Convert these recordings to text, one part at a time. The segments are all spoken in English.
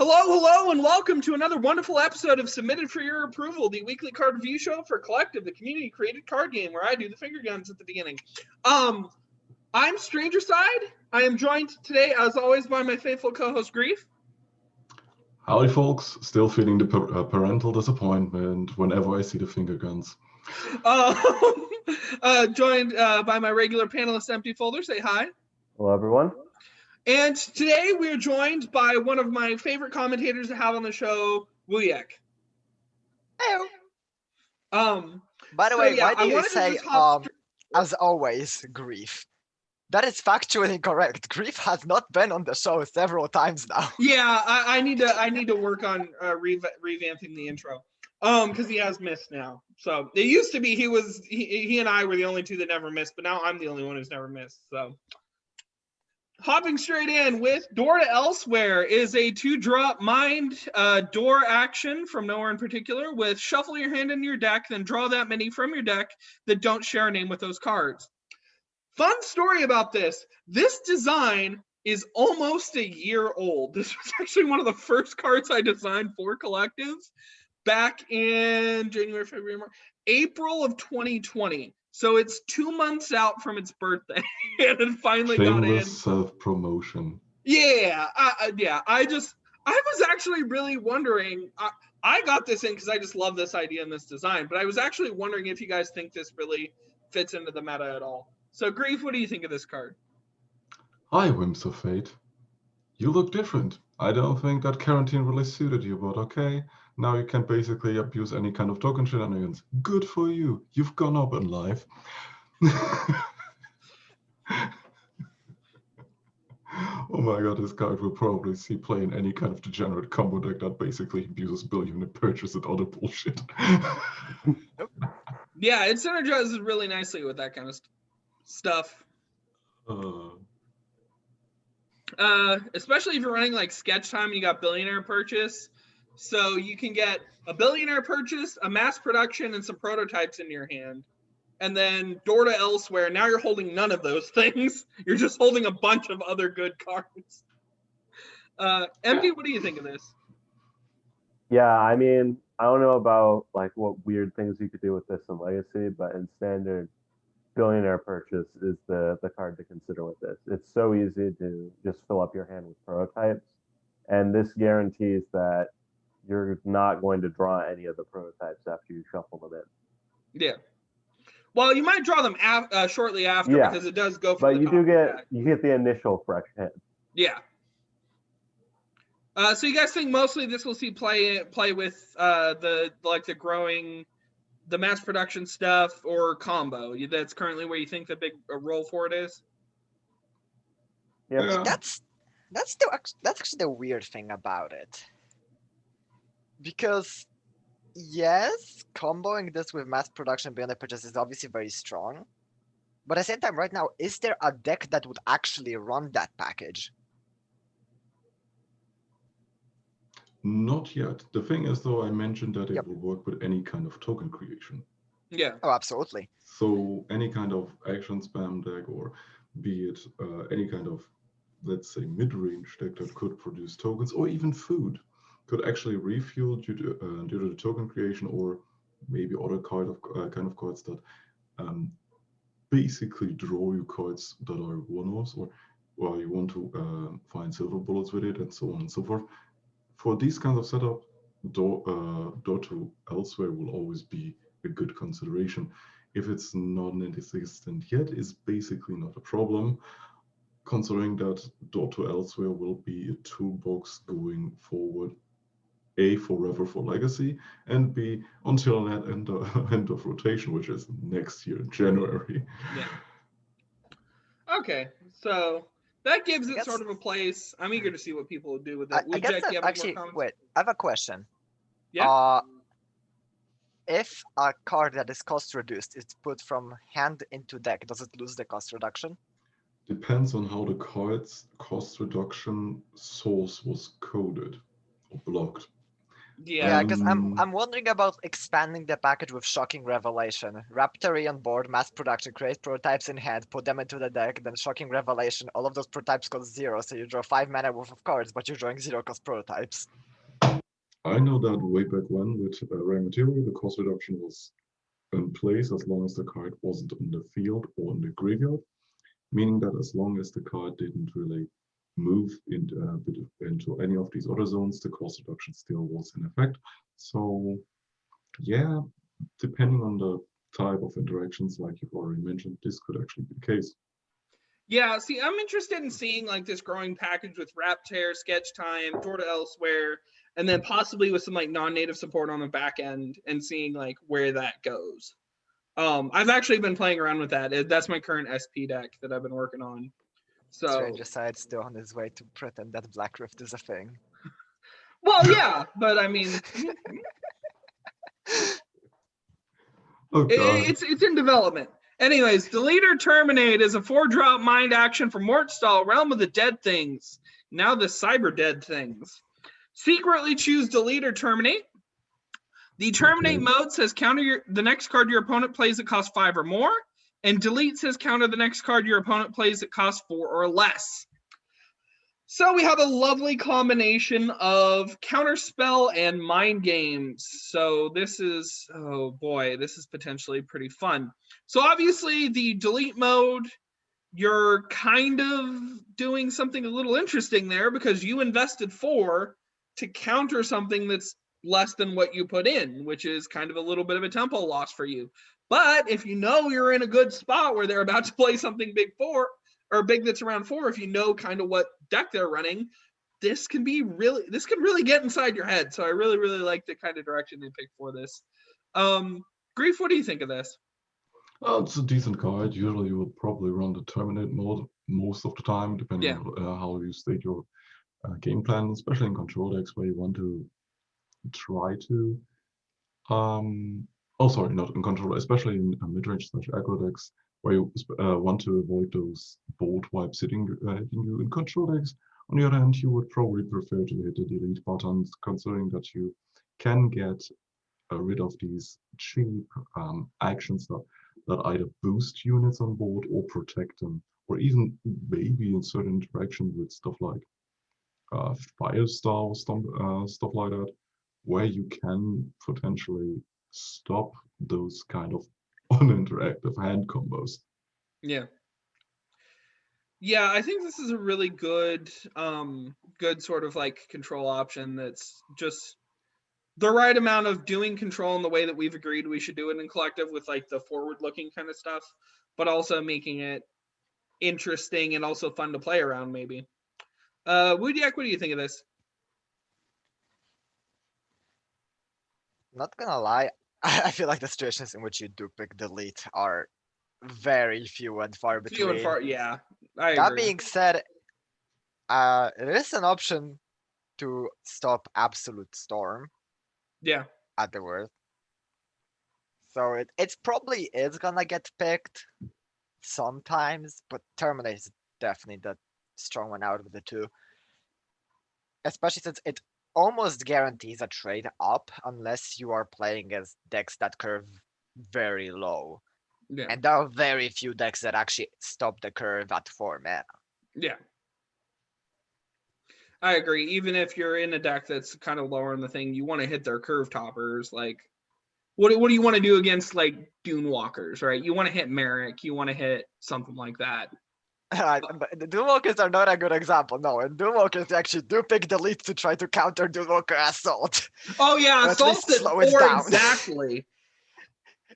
Hello, and welcome to another wonderful episode of Submitted for Your Approval, the weekly card review show for Collective, the community-created card game where I do the finger guns at the beginning. I'm Stranger Side. I am joined today, as always, by my faithful co-host, Grief. Howdy, folks. Still feeling the parental disappointment whenever I see the finger guns. Joined by my regular panelist, Empty Folder. Say hi. Hello, everyone. And today we are joined by one of my favorite commentators to have on the show, Wujek. Hello. By the way, why do you say, as always, Grief? That is factually incorrect. Grief has not been on the show several times now. Yeah, I need to work on revamping the intro. Because he has missed now. So it used to be he and I were the only two that never missed, but now I'm the only one who's never missed. So hopping straight in with Door to Elsewhere is a 2-drop mind door action from nowhere in particular with shuffle your hand into your deck, then draw that many from your deck that don't share a name with those cards. Fun story about this. This design is almost a year old. This was actually one of the first cards I designed for collectives back in January, February, March, April of 2020. So it's 2 months out from its birthday, and it finally got in. Self-promotion. Yeah, I was actually really wondering. I got this in because I just love this idea and this design, but I was actually wondering if you guys think this really fits into the meta at all. So, Grief, what do you think of this card? Hi, Whims of Fate. You look different. I don't think that quarantine really suited you, but okay. Now you can basically abuse any kind of token shenanigans. Good for you. You've gone up in life. Oh my god, this card will probably see play in any kind of degenerate combo deck that basically abuses Billionaire Purchase and other bullshit. Yeah, it synergizes really nicely with that kind of stuff. Especially if you're running like Sketch Time and you got Billionaire Purchase. So you can get a Billionaire Purchase, a mass production, and some prototypes in your hand. And then Door to Elsewhere. Now you're holding none of those things. You're just holding a bunch of other good cards. Empty, what do you think of this? Yeah, I mean, I don't know about like what weird things you could do with this in Legacy, but in Standard, Billionaire Purchase is the card to consider with this. It's so easy to just fill up your hand with prototypes, and this guarantees that you're not going to draw any of the prototypes after you shuffle them in. Yeah. Well, you might draw them shortly after because it does go from but the you get the initial fresh hand. Yeah. So you guys think mostly this will see play with the growing, the mass production stuff or combo? That's currently where you think the big role for it is. Yeah. That's actually the weird thing about it. Because yes, comboing this with mass production Billionaire Purchase is obviously very strong. But at the same time, right now, is there a deck that would actually run that package? Not yet. The thing is, though, I mentioned that it will work with any kind of token creation. Yeah. Oh, absolutely. So any kind of action spam deck, or be it any kind of, let's say, mid-range deck that could produce tokens, or even food, could actually refuel due to the token creation, or maybe other kind of cards that basically draw you cards that are one-offs, or you want to find silver bullets with it, and so on and so forth. For these kinds of setup, Door to Elsewhere will always be a good consideration. If it's non-existent yet, is basically not a problem, considering that Door to Elsewhere will be a toolbox going forward, A, forever for Legacy, and B, until that end of rotation, which is next year, January. Yeah. Okay, so that gives it sort of a place. I'm eager to see what people will do with it. I guess actually, wait, I have a question. Yeah. If a card that is cost reduced is put from hand into deck, does it lose the cost reduction? Depends on how the card's cost reduction source was coded or blocked. Yeah, because I'm wondering about expanding the package with Shocking Revelation. Raptary on board, mass production, create prototypes in hand, put them into the deck, then Shocking Revelation. All of those prototypes cost 0, so you draw 5 mana worth of cards, but you're drawing 0 cost prototypes. I know that way back when with Rare Material, the cost reduction was in place as long as the card wasn't on the field or in the graveyard, meaning that as long as the card didn't really move into any of these other zones, the cost reduction still was in effect. So yeah, depending on the type of interactions, like you've already mentioned, this could actually be the case. Yeah, see, I'm interested in seeing like this growing package with Raptare, Sketch Time, Door to Elsewhere, and then possibly with some like non-native support on the back end, and seeing like where that goes. I've actually been playing around with that. That's my current SP deck that I've been working on. So Strange decides still on his way to pretend that Black Rift is a thing. Well, yeah, but I mean, it's in development. Anyways, Deleter Terminate is a 4-drop mind action for Mortstall, Realm of the Dead Things. Now the Cyber Dead Things. Secretly choose Deleter Terminate. The Terminate mode says counter the next card your opponent plays that costs 5 or more, and Delete says counter the next card your opponent plays that costs 4 or less. So we have a lovely combination of counterspell and mind games. So this is, oh boy, this is potentially pretty fun. So obviously the delete mode, you're kind of doing something a little interesting there because you invested 4 to counter something that's less than what you put in, which is kind of a little bit of a tempo loss for you. But if you know you're in a good spot where they're about to play something big that's around 4, if you know kind of what deck they're running, this can really get inside your head. So I really, really like the kind of direction they picked for this. Grief, what do you think of this? Well, it's a decent card. Usually you would probably run the Terminate mode most of the time, depending on how you state your game plan, especially in control decks where you want to try to not in control, especially in mid-range / aggro decks where you want to avoid those board wipes hitting you in control decks. On the other hand, you would probably prefer to hit the delete button, considering that you can get rid of these cheap actions that either boost units on board or protect them, or even maybe in certain interactions with stuff like Firestar, stuff like that, where you can potentially stop those kind of uninteractive hand combos. Yeah. Yeah, I think this is a really good sort of like control option that's just the right amount of doing control in the way that we've agreed we should do it in collective with like the forward-looking kind of stuff, but also making it interesting and also fun to play around maybe. Wujek, what do you think of this? Not gonna lie, I feel like the situations in which you do pick delete are very few and far between. Few and far, yeah. I that agree. being said, it is an option to stop Absolute Storm. Yeah. At the worst. So it's probably is gonna get picked sometimes, but Terminate is definitely the strong one out of the two. Especially since it almost guarantees a trade up unless you are playing as decks that curve very low. Yeah. And there are very few decks that actually stop the curve at 4 mana. Yeah. I agree. Even if you're in a deck that's kind of lower in the thing, you want to hit their curve toppers. Like, what do you want to do against like Dune Walkers, right? You want to hit Merrick. You want to hit something like that. But the Doomwalkers are not a good example. No, in Doomwalkers they actually do pick delete to try to counter Doomwalker Assault. Oh yeah, Assault at 4 exactly.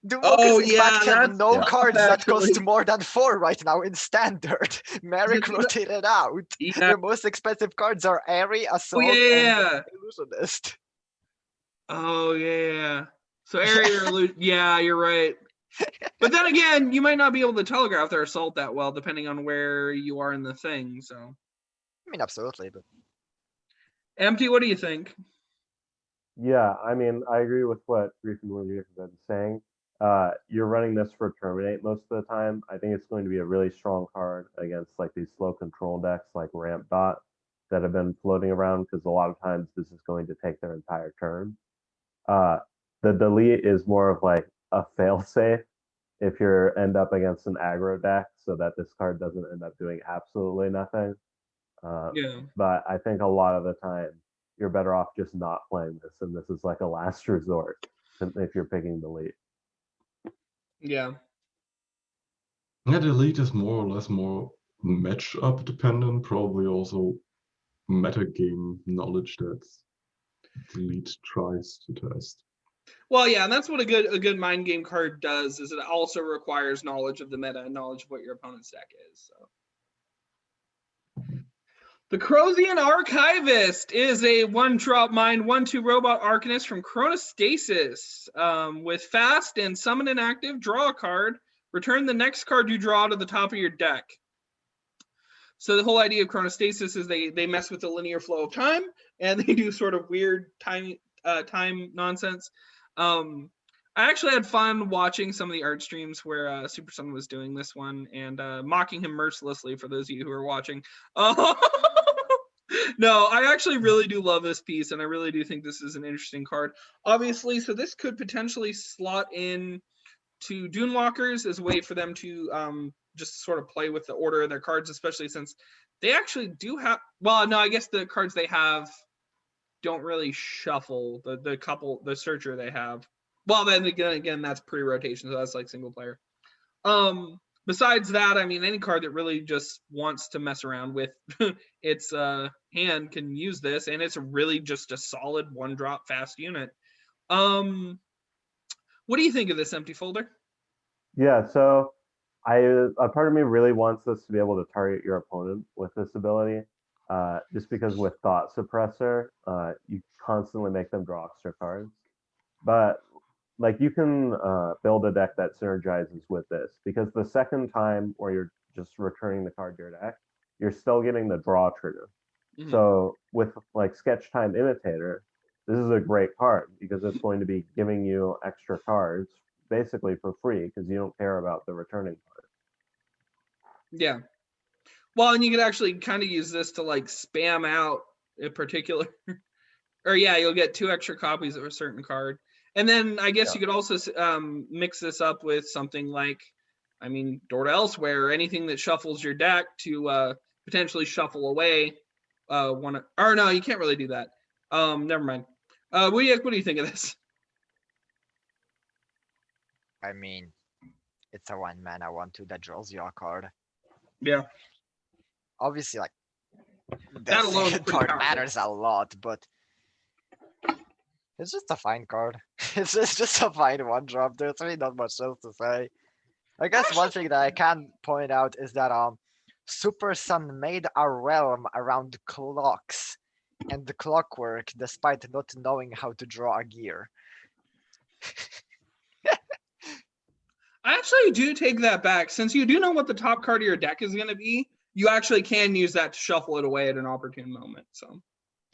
Doomwalkers in fact have no cards that cost more than 4 right now in Standard. Merrick rotated out. Yeah. Their most expensive cards are Airy, Assault, and Illusionist. Oh yeah. So Airy or yeah, you're right. But then again, you might not be able to telegraph their assault that well, depending on where you are in the thing. So, I mean, absolutely. But Empty, what do you think? Yeah, I mean, I agree with what Grief and Wujek have been saying. You're running this for Terminate most of the time. I think it's going to be a really strong card against like these slow control decks like Ramp Dot that have been floating around, because a lot of times this is going to take their entire turn. The delete is more of like a failsafe if you end up against an aggro deck, so that this card doesn't end up doing absolutely nothing. Yeah. But I think a lot of the time you're better off just not playing this, and this is like a last resort if you're picking delete. Yeah. Yeah, delete is more or less more matchup dependent, probably also metagame knowledge that delete tries to test. Well, yeah, and that's what a good mind game card does, is it also requires knowledge of the meta and knowledge of what your opponent's deck is. So the Chrosyian Archivist is a 1-drop mind 1/2 robot arcanist from Chronostasis. With fast and summon an active, draw a card, return the next card you draw to the top of your deck. So the whole idea of Chronostasis is they mess with the linear flow of time, and they do sort of weird time nonsense. I actually had fun watching some of the art streams where Super Sun was doing this one and mocking him mercilessly, for those of you who are watching. No, I actually really do love this piece, and I really do think this is an interesting card. Obviously, so this could potentially slot in to Dunewalkers as a way for them to just sort of play with the order of their cards, especially since they actually do have, well, no, I guess the cards they have don't really shuffle, the searcher they have. Well, then again, that's pre-rotation, so that's like single player. Besides that, I mean, any card that really just wants to mess around with its hand can use this, and it's really just a solid 1-drop fast unit. What do you think of this empty folder? Yeah, so a part of me really wants this to be able to target your opponent with this ability, just because with Thought Suppressor, you constantly make them draw extra cards. But like, you can build a deck that synergizes with this, because the second time where you're just returning the card to your deck, you're still getting the draw trigger. Mhm. So with like Sketch Time Imitator, this is a great card because it's going to be giving you extra cards basically for free, because you don't care about the returning card. Yeah. Well, and you could actually kind of use this to like spam out a particular, or yeah, you'll get 2 extra copies of a certain card. And then I guess you could also mix this up with something like, I mean, Door to Elsewhere, or anything that shuffles your deck to potentially shuffle away one. Or no, you can't really do that. Never mind. What do you think of this? I mean, it's a 1-mana 1/2 that draws you a card. Yeah. Obviously, like, That the alone is second pretty part powerful. matters a lot, but it's just a fine card. It's just a fine 1-drop. There's really not much else to say. I guess one thing that I can point out is that Super Sun made a realm around clocks and the clockwork, despite not knowing how to draw a gear. I actually do take that back. Since you do know what the top card of your deck is going to be, you actually can use that to shuffle it away at an opportune moment. So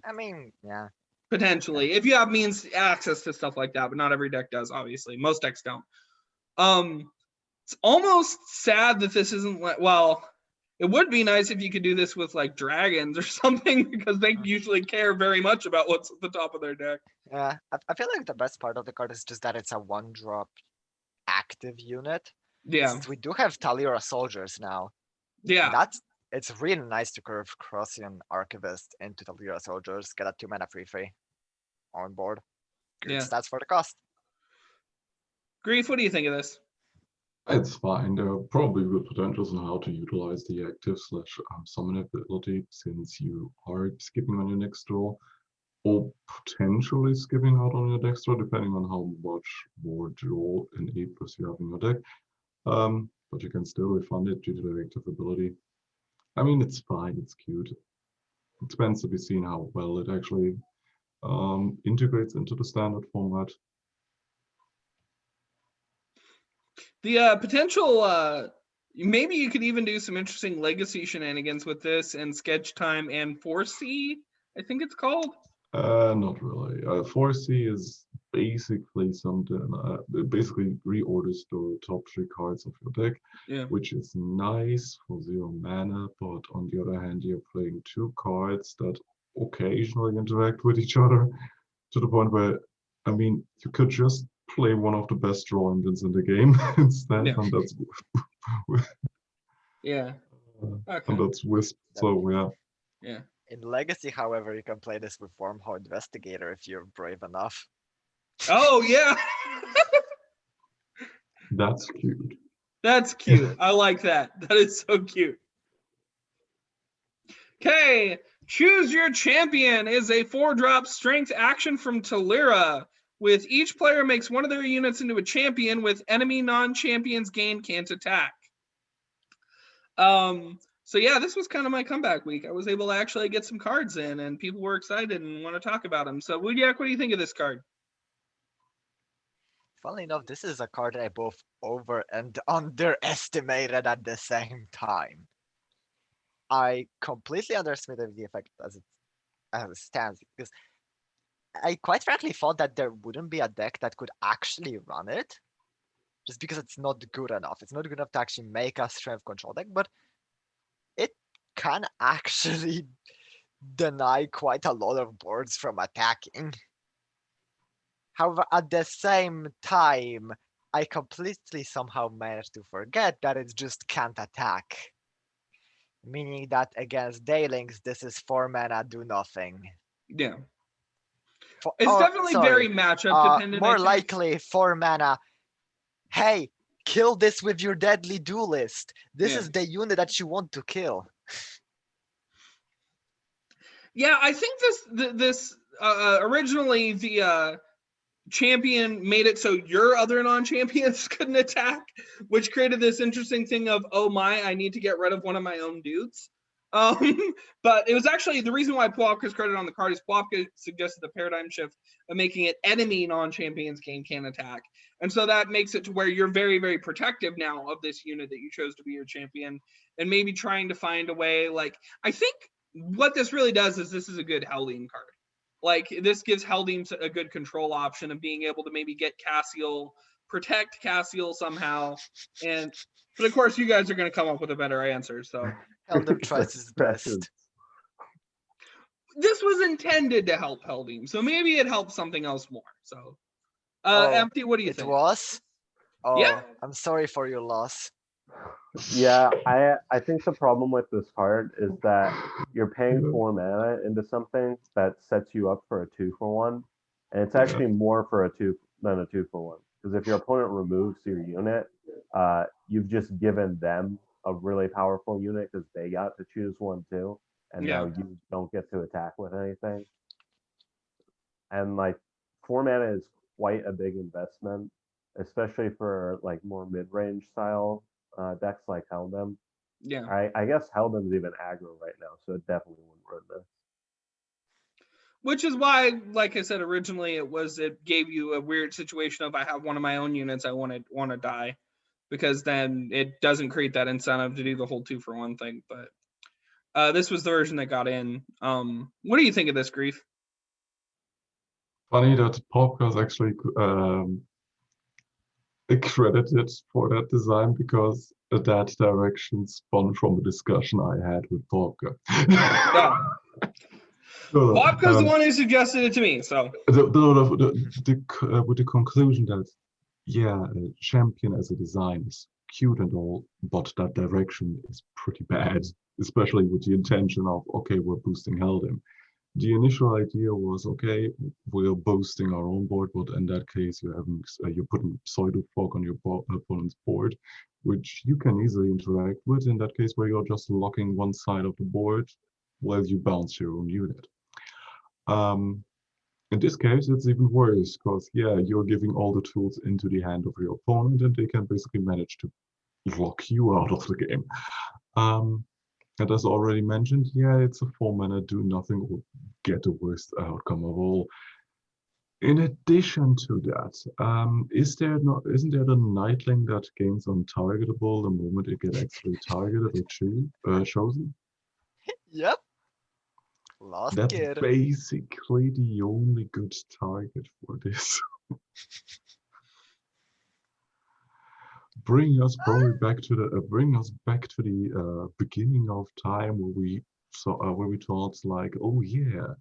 I mean, yeah. potentially, if you have access to stuff like that, but not every deck does, obviously. Most decks don't. It's almost sad that this isn't like, well, it would be nice if you could do this with like dragons or something, because they usually care very much about what's at the top of their deck. Yeah, I feel like the best part of the card is just that it's a 1-drop active unit. Yeah. Since we do have Talira soldiers now. Yeah. It's really nice to curve Chrosyian Archivist into Talira soldiers, get a 2-mana 3/3 on board. Good Yeah. stats for the cost. Grief, what do you think of this? It's fine. There are probably good potentials on how to utilize the active / summon ability, since you are skipping on your next draw, or potentially skipping out on your next draw, depending on how much more draw enablers you have in your deck. But you can still refund it due to the active ability. I mean, it's fine, it's cute. It depends to be seen how well it actually integrates into the standard format. The potential, maybe you could even do some interesting legacy shenanigans with this and Sketch Time and 4C, I think it's called. Not really. 4C is basically something, basically reorders the top 3 cards of your deck, Yeah. which is nice for 0 mana, but on the other hand, you're playing 2 cards that occasionally interact with each other to the point where, I mean, you could just play one of the best draw engines in the game instead, Yeah. and that's Yeah. Okay. and that's Wisp. So yeah. Yeah. In Legacy, however, you can play this with Wormhole Investigator if you're brave enough. Oh yeah. That's cute. That's cute. I like that. That is so cute. Okay, Choose Your Champion is a 4-drop strength action from Talira. With each player makes one of their units into a champion with enemy non-champions gain can't attack. So yeah, this was kind of my comeback week. I was able to actually get some cards in and people were excited and want to talk about them. So Wujek, what do you think of this card? Funnily enough, this is a card I both over and underestimated at the same time. I completely underestimated the effect as it stands, because I quite frankly thought that there wouldn't be a deck that could actually run it, just because it's not good enough. It's not good enough to actually make a strength control deck, but it can actually deny quite a lot of boards from attacking. However, at the same time, I completely somehow managed to forget that it just can't attack. Meaning that against Daylings, this is 4 mana, do nothing. Yeah. It's definitely very matchup dependent. More likely 4 mana. Hey, kill this with your deadly duelist. This is the unit that you want to kill. Yeah, I think this originally the champion made it so your other non-champions couldn't attack, which created this interesting thing of, oh my, I need to get rid of one of my own dudes. But it was actually the reason why Puapka's credit on the card is Puapka suggested the paradigm shift of making it enemy non-champions can attack. And so that makes it to where you're very, very protective now of this unit that you chose to be your champion, and maybe trying to find a way, like, I think what this really does is this is a good Haldane card. Like, this gives Haldane a good control option of being able to maybe get Cassiel, protect Cassiel somehow. But of course, you guys are going to come up with a better answer. So Haldane tries his best. This was intended to help Haldane, so maybe it helps something else more. So, Empty, what do you think? It was? Oh, yeah. I'm sorry for your loss. Yeah, I think the problem with this card is that you're paying 4 mana into something that sets you up for a 2-for-1, and it's actually more for a 2 than a 2-for-1. Because if your opponent removes your unit, you've just given them a really powerful unit because they got to choose one too, and now you don't get to attack with anything. And like 4 mana is quite a big investment, especially for like more mid-range style decks like Helldim. Yeah. I guess Helldim's even aggro right now, so it definitely wouldn't run this. Which is why, like I said originally, it gave you a weird situation of I have one of my own units I want to die, because then it doesn't create that incentive to do the whole 2-for-1 thing. But this was the version that got in. What do you think of this, Grief? Funny that Popca's actually credited for that design, because that direction spun from a discussion I had with Popca. Yeah. Popca's the one who suggested it to me. So with the conclusion that champion as a design is cute and all, but that direction is pretty bad, especially with the intention of, okay, we're boosting Helldim. The initial idea was, okay, we're boosting our own board, but in that case, you're putting pseudo fog on your opponent's board, which you can easily interact with. In that case, where you're just locking one side of the board while you bounce your own unit. In this case, it's even worse, because you're giving all the tools into the hand of your opponent, and they can basically manage to lock you out of the game. And as already mentioned, it's a 4 mana do nothing or get the worst outcome of all. In addition to that, isn't there the Nightling that gains untargetable the moment it gets actually targeted or chosen? Yep. Last That's kid. basically the only good target for this. Bring us probably back to the beginning of time where we thought like, oh yeah,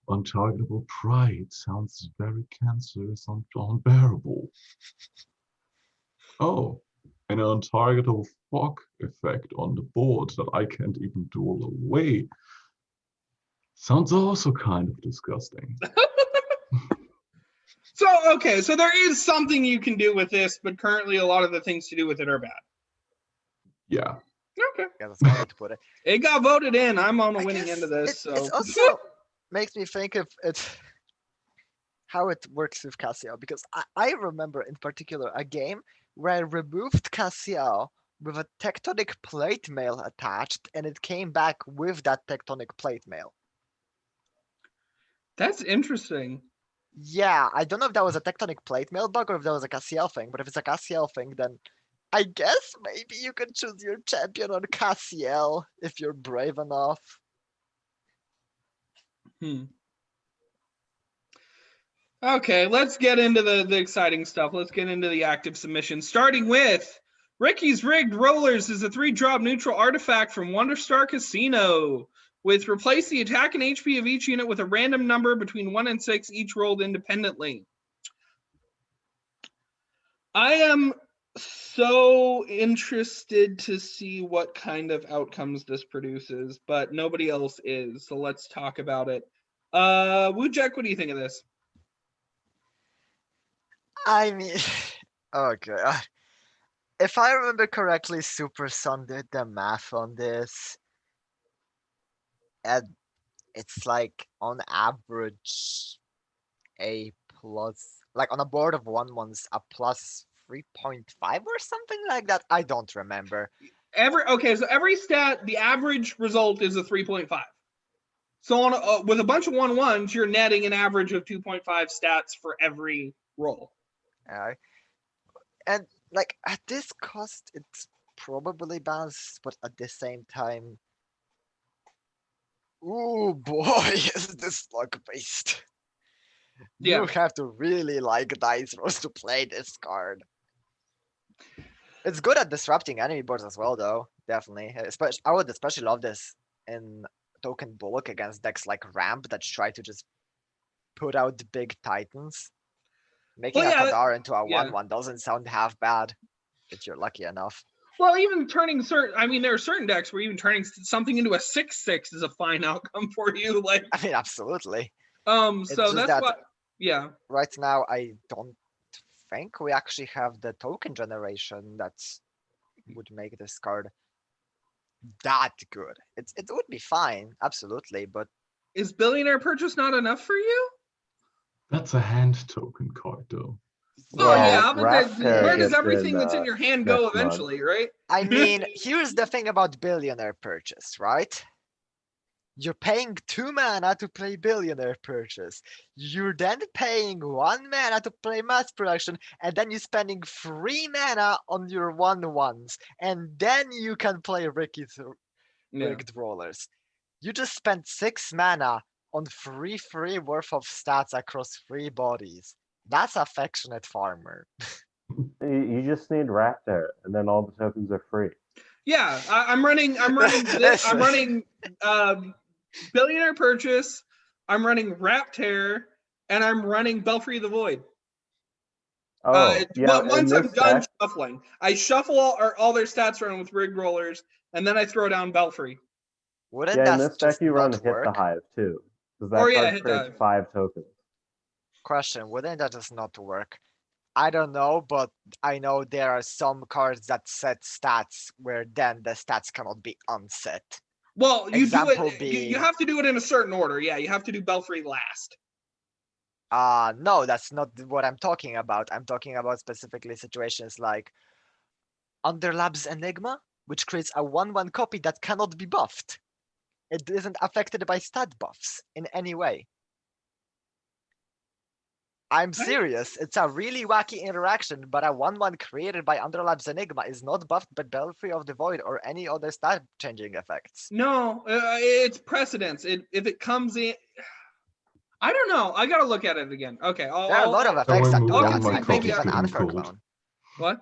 untargetable pride sounds very cancerous and unbearable. Oh, an untargetable fog effect on the board that I can't even duel away sounds also kind of disgusting. So, okay, so there is something you can do with this, but currently a lot of the things to do with it are bad. Yeah. Okay. Yeah, that's one way to put it. It got voted in. I'm on the I winning guess end of this. So It also makes me think of it, how it works with Cassiel, because I remember in particular a game where I removed Cassiel with a tectonic plate mail attached, and it came back with that tectonic plate mail. That's interesting. Yeah, I don't know if that was a tectonic plate mail bug or if that was a Cassiel thing, but if it's a Cassiel thing, then I guess maybe you can choose your champion on Cassiel if you're brave enough. Okay, let's get into the exciting stuff. Let's get into the active submissions, starting with Ricky's Rigged Rollers is a 3-drop neutral artifact from Wonderstar Casino. With replace the attack and HP of each unit with a random number between 1 and 6, each rolled independently. I am so interested to see what kind of outcomes this produces, but nobody else is, so let's talk about it. Wujek, what do you think of this? I mean, okay. If I remember correctly, Super Sun did the math on this. And it's like on average a plus, like on a board of 1/1s, a plus 3.5 or something like that. I don't remember. So every stat, the average result is a 3.5. So on with a bunch of 1/1s, you're netting an average of 2.5 stats for every roll. And like at this cost, it's probably balanced, but at the same time, ooh boy, is this luck based. Yeah. You have to really like dice rolls to play this card. It's good at disrupting enemy boards as well, though. Definitely. I would especially love this in token bulk against decks like Ramp that try to just put out the big titans. Making Well, yeah, a Kadar into a yeah. 1/1 doesn't sound half bad if you're lucky enough. Well, even turning there are certain decks where even turning something into a 6/6 is a fine outcome for you. Like, I mean, absolutely. so just that's that- what. Yeah. Right now, I don't think we actually have the token generation that would make this card that good. It would be fine, absolutely, but Is Billionaire Purchase not enough for you? That's a hand token card, though. Well, yeah, but Raptor where does gets everything in, that's in your hand go next month. eventually, right? I mean, here's the thing about Billionaire Purchase, right? You're paying 2 mana to play Billionaire Purchase. You're then paying 1 mana to play Mass Production, and then you're spending 3 mana on your 1/1s, and then you can play Ricky's Rigged Rollers. You just spent 6 mana on 3/3 worth of stats across 3 bodies. That's affectionate farmer. You just need Raptor, and then all the tokens are free. Yeah, I'm running this. I'm running Billionaire Purchase. I'm running Raptor, and I'm running Belfry of the Void. But once I'm done shuffling, I shuffle all their stats around with Rigged Rollers, and then I throw down Belfry. Wouldn't in that this deck just you run not Hit work? the Hive too, because that card Hit the creates Hive. 5 tokens. Question, wouldn't that just not work? I don't know, but I know there are some cards that set stats where then the stats cannot be unset. Well, you Example do it. You have to do it in a certain order. Yeah, you have to do Belfry last. No, that's not what I'm talking about. I'm talking about specifically situations like Underlab's Enigma, which creates a 1/1 copy that cannot be buffed. It isn't affected by stat buffs in any way. I'm serious. It's a really wacky interaction, but a 1/1 created by Underlab's Enigma is not buffed by Belfry of the Void or any other stat changing effects. No, it's precedence. If it comes in, I don't know. I gotta look at it again. Okay. There are a lot of effects we that move do on? that. My I think coffee's even getting Alpha cold. Clone. What?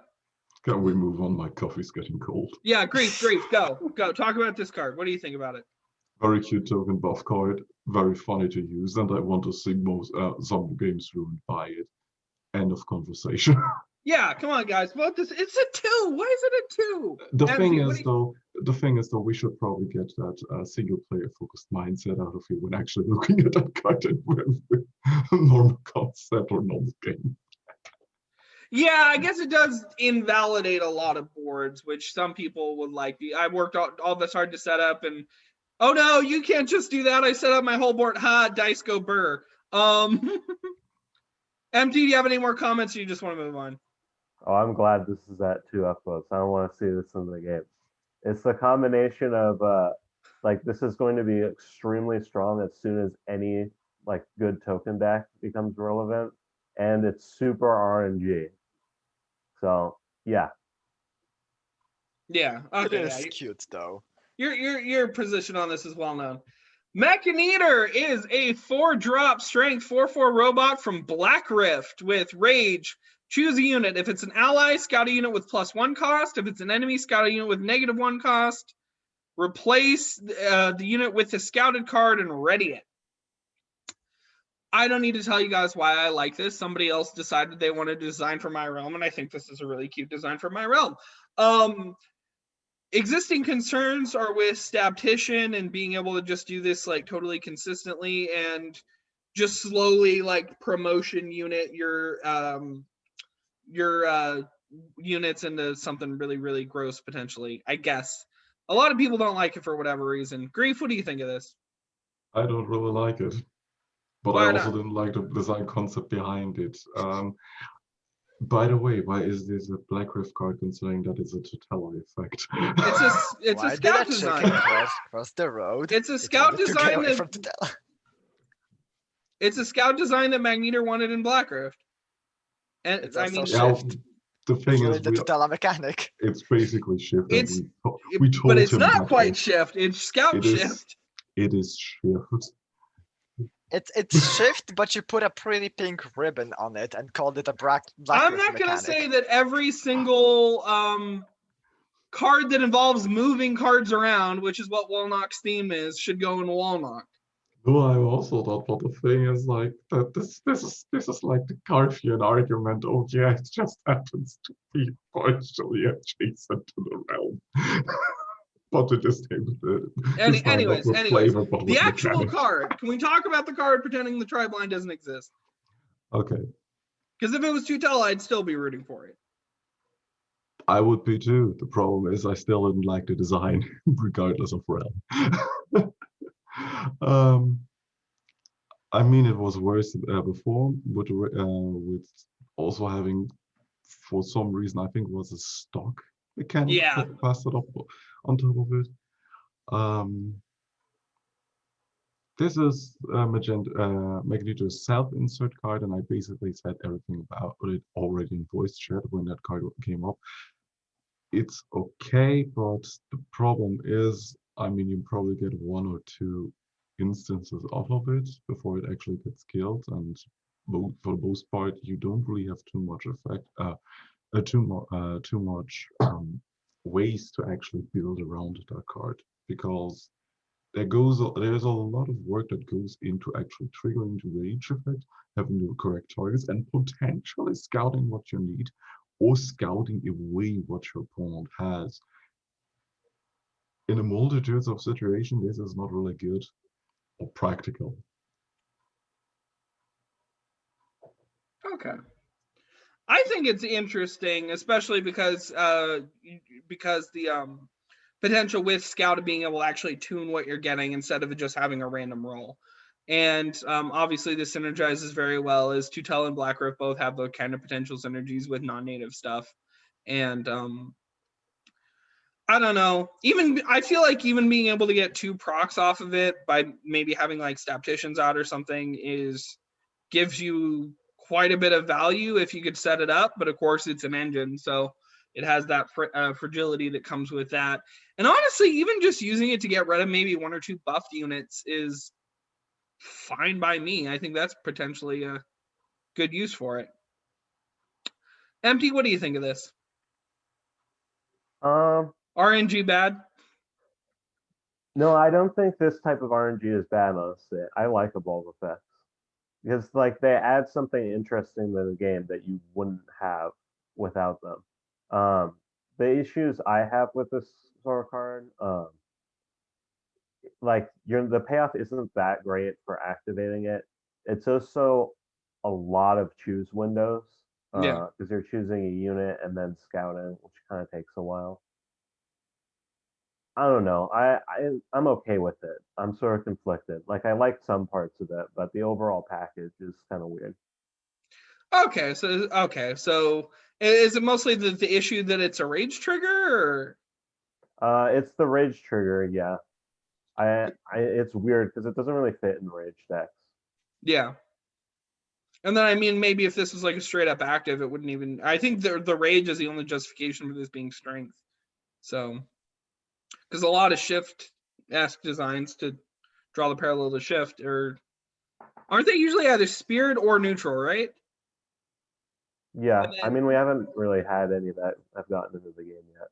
Can we move on? My coffee's getting cold. Yeah, Grief. Go. Talk about this card. What do you think about it? Very cute token buff card. Very funny to use, and I want to see some games ruined by it. End of conversation. Yeah, come on, guys. Vote this. It's a 2. Why is it a 2? The Empty, thing what is, do though, we should probably get that single player focused mindset out of you when actually looking at that card and with normal concept or normal game. Yeah, I guess it does invalidate a lot of boards, which some people would like. I worked all this hard to set up, and oh no, you can't just do that. I set up my whole board. Ha, dice go burr. MT, do you have any more comments, or you just want to move on? Oh, I'm glad this is at 2 upvotes. I don't want to see this in the game. It's the combination of like this is going to be extremely strong as soon as any like good token deck becomes relevant, and it's super RNG. So yeah. Yeah. It Okay. is Yeah. cute though. Your position on this is well known. Mechaneter is a 4-drop strength 4/4 robot from Black Rift with Rage. Choose a unit. If it's an ally, scout a unit with +1 cost. If it's an enemy, scout a unit with -1 cost. Replace the unit with the scouted card and ready it. I don't need to tell you guys why I like this. Somebody else decided they wanted to design for my realm, and I think this is a really cute design for my realm. Existing concerns are with Stabtician and being able to just do this like totally consistently and just slowly like promotion unit your units into something really, really gross potentially, I guess. A lot of people don't like it for whatever reason. Grief, what do you think of this? I don't really like it, but Why I also not? didn't like the design concept behind it. By the way, why is this a Black Rift card considering that it's a Tutela effect? It's Why a did scout that chicken design. cross the road? It's a It scout wanted to get design away that from Tutela. it's a scout design that Mechaneter wanted in Black Rift. And It's I also mean, Yeah, shift. the It's thing really is, the Tutela mechanic. it's basically shift. It's- And we told but it's him not that quite shift. It's scout it is- shift. It is shift. It's shift, but you put a pretty pink ribbon on it and called it a Black I'm Rift not going to mechanic. say that every single card that involves moving cards around, which is what Walnock's theme is, should go in Walnock. No, I also thought, but the thing is like that this is like the Chrosyian argument. Oh yeah, it just happens to be partially adjacent to the realm. But it is Anyways, flavor, but the with actual mechanics. card. Can we talk about the card pretending the tri-blind doesn't exist? Okay, Because if it was Tutela, I'd still be rooting for it. I would be too. The problem is I still didn't like the design, regardless of realm. I mean, it was worse before with also having, for some reason, I think it was a stock mechanic Yeah. plastered up on top of it. This is Mechaneter's self-insert card, and I basically said everything about it already in voice chat when that card came up. It's okay, but the problem is, I mean, you probably get 1 or 2 instances off of it before it actually gets killed, and for the most part, you don't really have too much effect, too much ways to actually build around that card, because there's a lot of work that goes into actually triggering the rage effect, having the correct targets, and potentially scouting what you need, or scouting away what your opponent has. In a multitude of situations, this is not really good or practical. Okay. I think it's interesting, especially because the potential with Scout being able to actually tune what you're getting instead of just having a random roll. And obviously this synergizes very well, as Tutela and Black Rift both have the kind of potential synergies with non-native stuff. And I don't know, I feel like even being able to get 2 procs off of it by maybe having like Stabticians out or something gives you quite a bit of value if you could set it up, but of course it's an engine, so it has that fragility that comes with that. And honestly, even just using it to get rid of maybe 1 or 2 buffed units is fine by me. I think that's potentially a good use for it. Empty, what do you think of this? RNG bad? No, I don't think this type of RNG is bad, honestly. I like evolve effects because like they add something interesting to the game that you wouldn't have without them. The issues I have with this sort of card, like the payoff isn't that great for activating it. It's also a lot of choose windows Yeah. because you're choosing a unit and then scouting, which kind of takes a while. I don't know. I'm okay with it. I'm sort of conflicted. Like I like some parts of it, but the overall package is kind of weird. Okay, so is it mostly the issue that it's a rage trigger, or? It's the rage trigger, yeah. It's weird because it doesn't really fit in rage decks. Yeah. And then I mean, maybe if this was like a straight up active, it wouldn't even. I think the rage is the only justification for this being strength. So, because a lot of shift-esque designs to draw the parallel to shift aren't they usually either spirit or neutral, right? Yeah, And I then- mean we haven't really had any that have gotten into the game yet.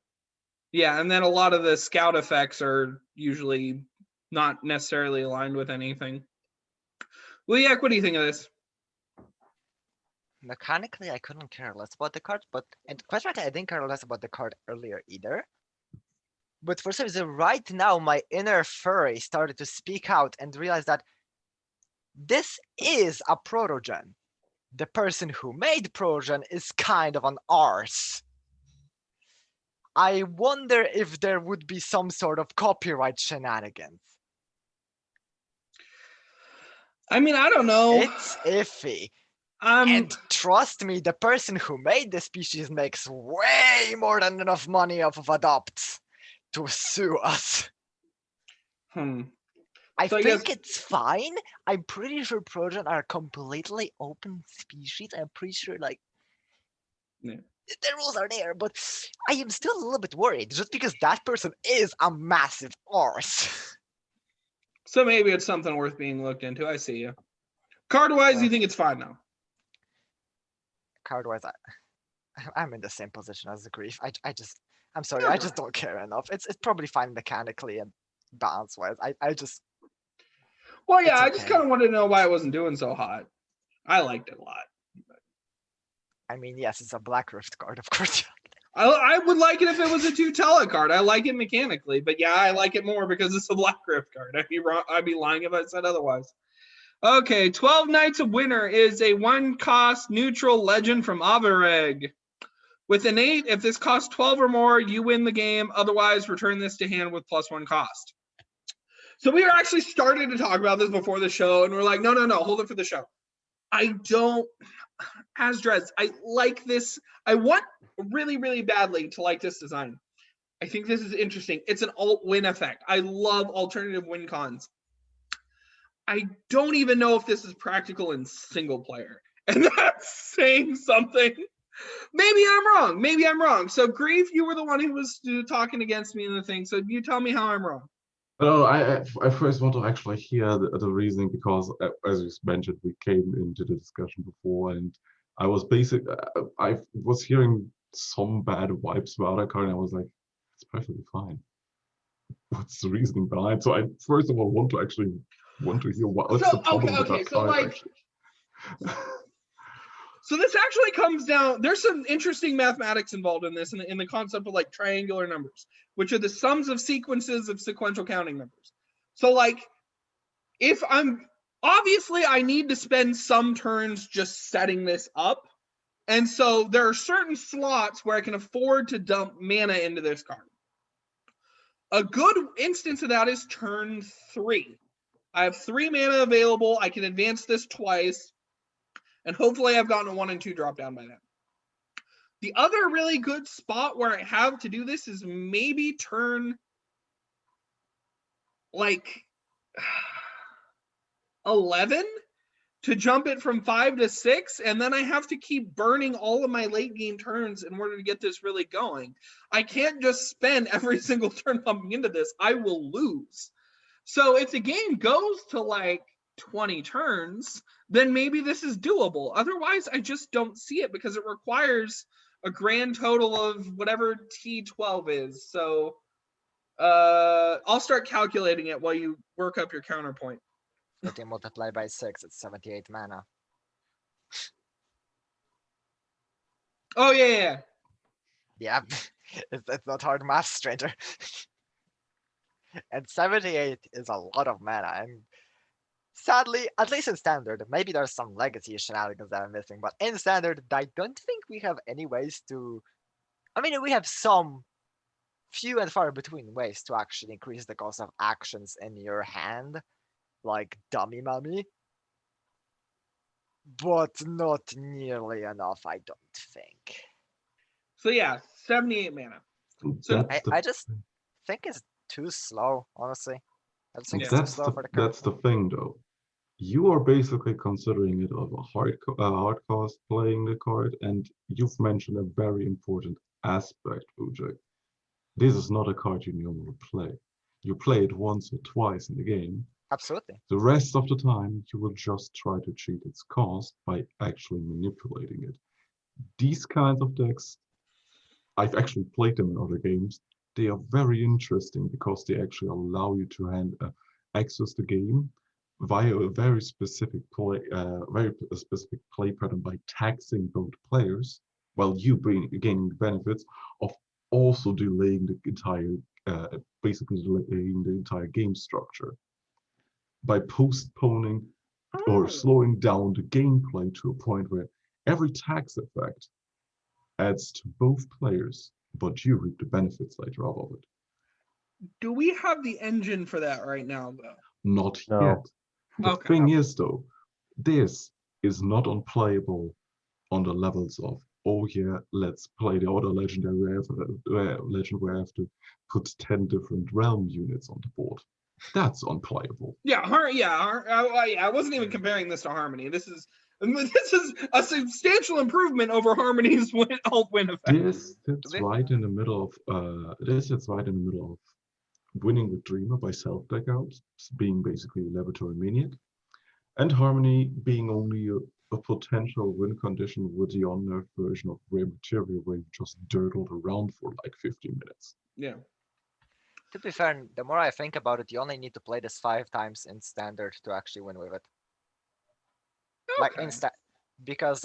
Yeah, and then a lot of the scout effects are usually not necessarily aligned with anything. Wujek, what do you think of this? Mechanically, I couldn't care less about the card, and quite frankly, I didn't care less about the card earlier either. But for some reason, right now, my inner furry started to speak out and realize that this is a protogen. The person who made protogen is kind of an arse. I wonder if there would be some sort of copyright shenanigans. I mean, I don't know. It's iffy. And trust me, the person who made the species makes way more than enough money off of adopts to sue us. I think it's fine. I'm pretty sure protogen are completely open species. I'm pretty sure the rules are there, but I am still a little bit worried just because that person is a massive arse. So maybe it's something worth being looked into. I see you. Card-wise, you think it's fine now? Card-wise, I'm in the same position as the Grief. I'm sorry, I just don't care enough. It's probably fine mechanically and balance-wise. Well, yeah, I just kind of wanted to know why it wasn't doing so hot. I liked it a lot. I mean, yes, it's a Black Rift card, of course. I would like it if it was a two-tele card. I like it mechanically, but yeah, I like it more because it's a Black Rift card. I'd be lying if I said otherwise. Okay, 12 Knights of Winter is a 1-cost neutral legend from Avareg. With an 8, if this costs 12 or more, you win the game. Otherwise, return this to hand with +1 cost. So we were actually starting to talk about this before the show, and we're like, no, hold it for the show. I like this. I want really, really badly to like this design. I think this is interesting. It's an alt win effect. I love alternative win cons. I don't even know if this is practical in single player. And that's saying something. Maybe I'm wrong. So Grief, you were the one who was talking against me in the thing. So you tell me how I'm wrong. No, I first want to actually hear the reasoning because, as you mentioned, we came into the discussion before, and I was I was hearing some bad vibes about that card, and I was like, it's perfectly fine. What's the reasoning behind? So I first of all want to hear what's the problem with that card. So this actually comes down, there's some interesting mathematics involved in this, in the concept of like triangular numbers, which are the sums of sequences of sequential counting numbers. So like, if obviously I need to spend some turns just setting this up. And so there are certain slots where I can afford to dump mana into this card. A good instance of that is turn 3. I have 3 mana available. I can advance this twice. And hopefully I've gotten a 1 and 2 drop down by then. The other really good spot where I have to do this is maybe turn like 11 to jump it from 5 to 6. And then I have to keep burning all of my late game turns in order to get this really going. I can't just spend every single turn pumping into this. I will lose. So if the game goes to like 20 turns, then maybe this is doable. Otherwise, I just don't see it because it requires a grand total of whatever T12 is. So I'll start calculating it while you work up your counterpoint. 30 multiplied by 6, it's 78 mana. Oh, yeah. Yeah, it's not hard math, stranger. And 78 is a lot of mana, and sadly, at least in standard, maybe there's some legacy shenanigans that I'm missing, but in standard, I don't think we have any ways to. I mean, we have some few and far between ways to actually increase the cost of actions in your hand, like Dummy Mummy, but not nearly enough, I don't think. So yeah, 78 mana. So I just think it's too slow, honestly. I just think it's too That's slow for the current. that's the thing, though. You are basically considering it of a hard cost playing the card, and you've mentioned a very important aspect, Wujek. This is not a card you normally play. You play it once or twice in the game. Absolutely. The rest of the time, you will just try to cheat its cost by actually manipulating it. These kinds of decks, I've actually played them in other games. They are very interesting because they actually allow you to access the game via a very specific play pattern by taxing both players, while you gaining the benefits of also delaying the entire, basically delaying the entire game structure by postponing or slowing down the gameplay to a point where every tax effect adds to both players, but you reap the benefits later of it. do we have the engine for that right now, though? Not No. yet. The Okay. thing is, though, this is not unplayable on the levels of, oh yeah, let's play the other legendary legend where I have to put 10 different realm units on the board. That's unplayable. Yeah, I wasn't even comparing this to Harmony. This is a substantial improvement over Harmony's alt win effect. This sits right in the middle of Winning with Dreamer by self-deck out, being basically a laboratory maniac, and Harmony being only a potential win condition with the on-nerf version of Rare Material where you just dirtled around for like 15 minutes. Yeah. To be fair, the more I think about it, you only need to play this 5 times in standard to actually win with it. Like Okay. because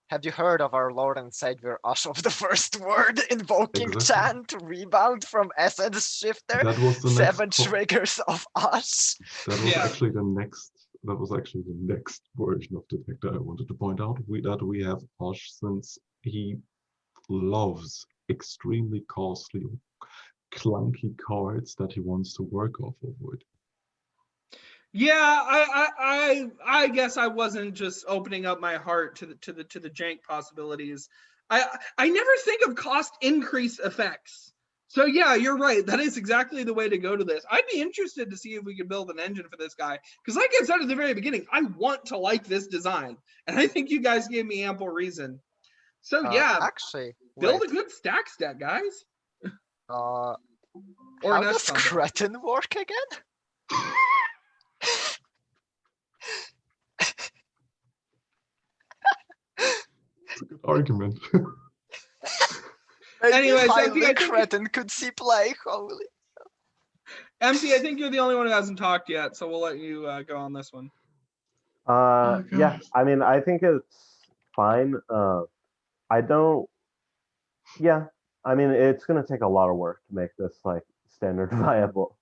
have you heard of our Lord and Savior Ash of the First Word invoking Exactly. chant rebound from Essence Shifter? That was the 7 next triggers of Ash. That was Yeah. actually the next. That was actually the next version of the deck that I wanted to point out. That we have Ash, since he loves extremely costly, clunky cards that he wants to work off of with. Yeah, I guess I wasn't just opening up my heart to the jank possibilities. I never think of cost increase effects. So yeah, you're right. That is exactly the way to go to this. I'd be interested to see if we could build an engine for this guy. Because like I said at the very beginning, I want to like this design. And I think you guys gave me ample reason. So yeah, Actually, build wait, a good stack deck, guys. how Or does nest combo. Cretin work again? It's a good argument. Anyways, Finally, MP, I think- Cretin could see play. Holy. MC, I think you're the only one who hasn't talked yet, so we'll let you go on this one. Oh, Yeah, gosh. I mean, I think it's fine. I don't. Yeah, I mean, it's gonna take a lot of work to make this like standard viable,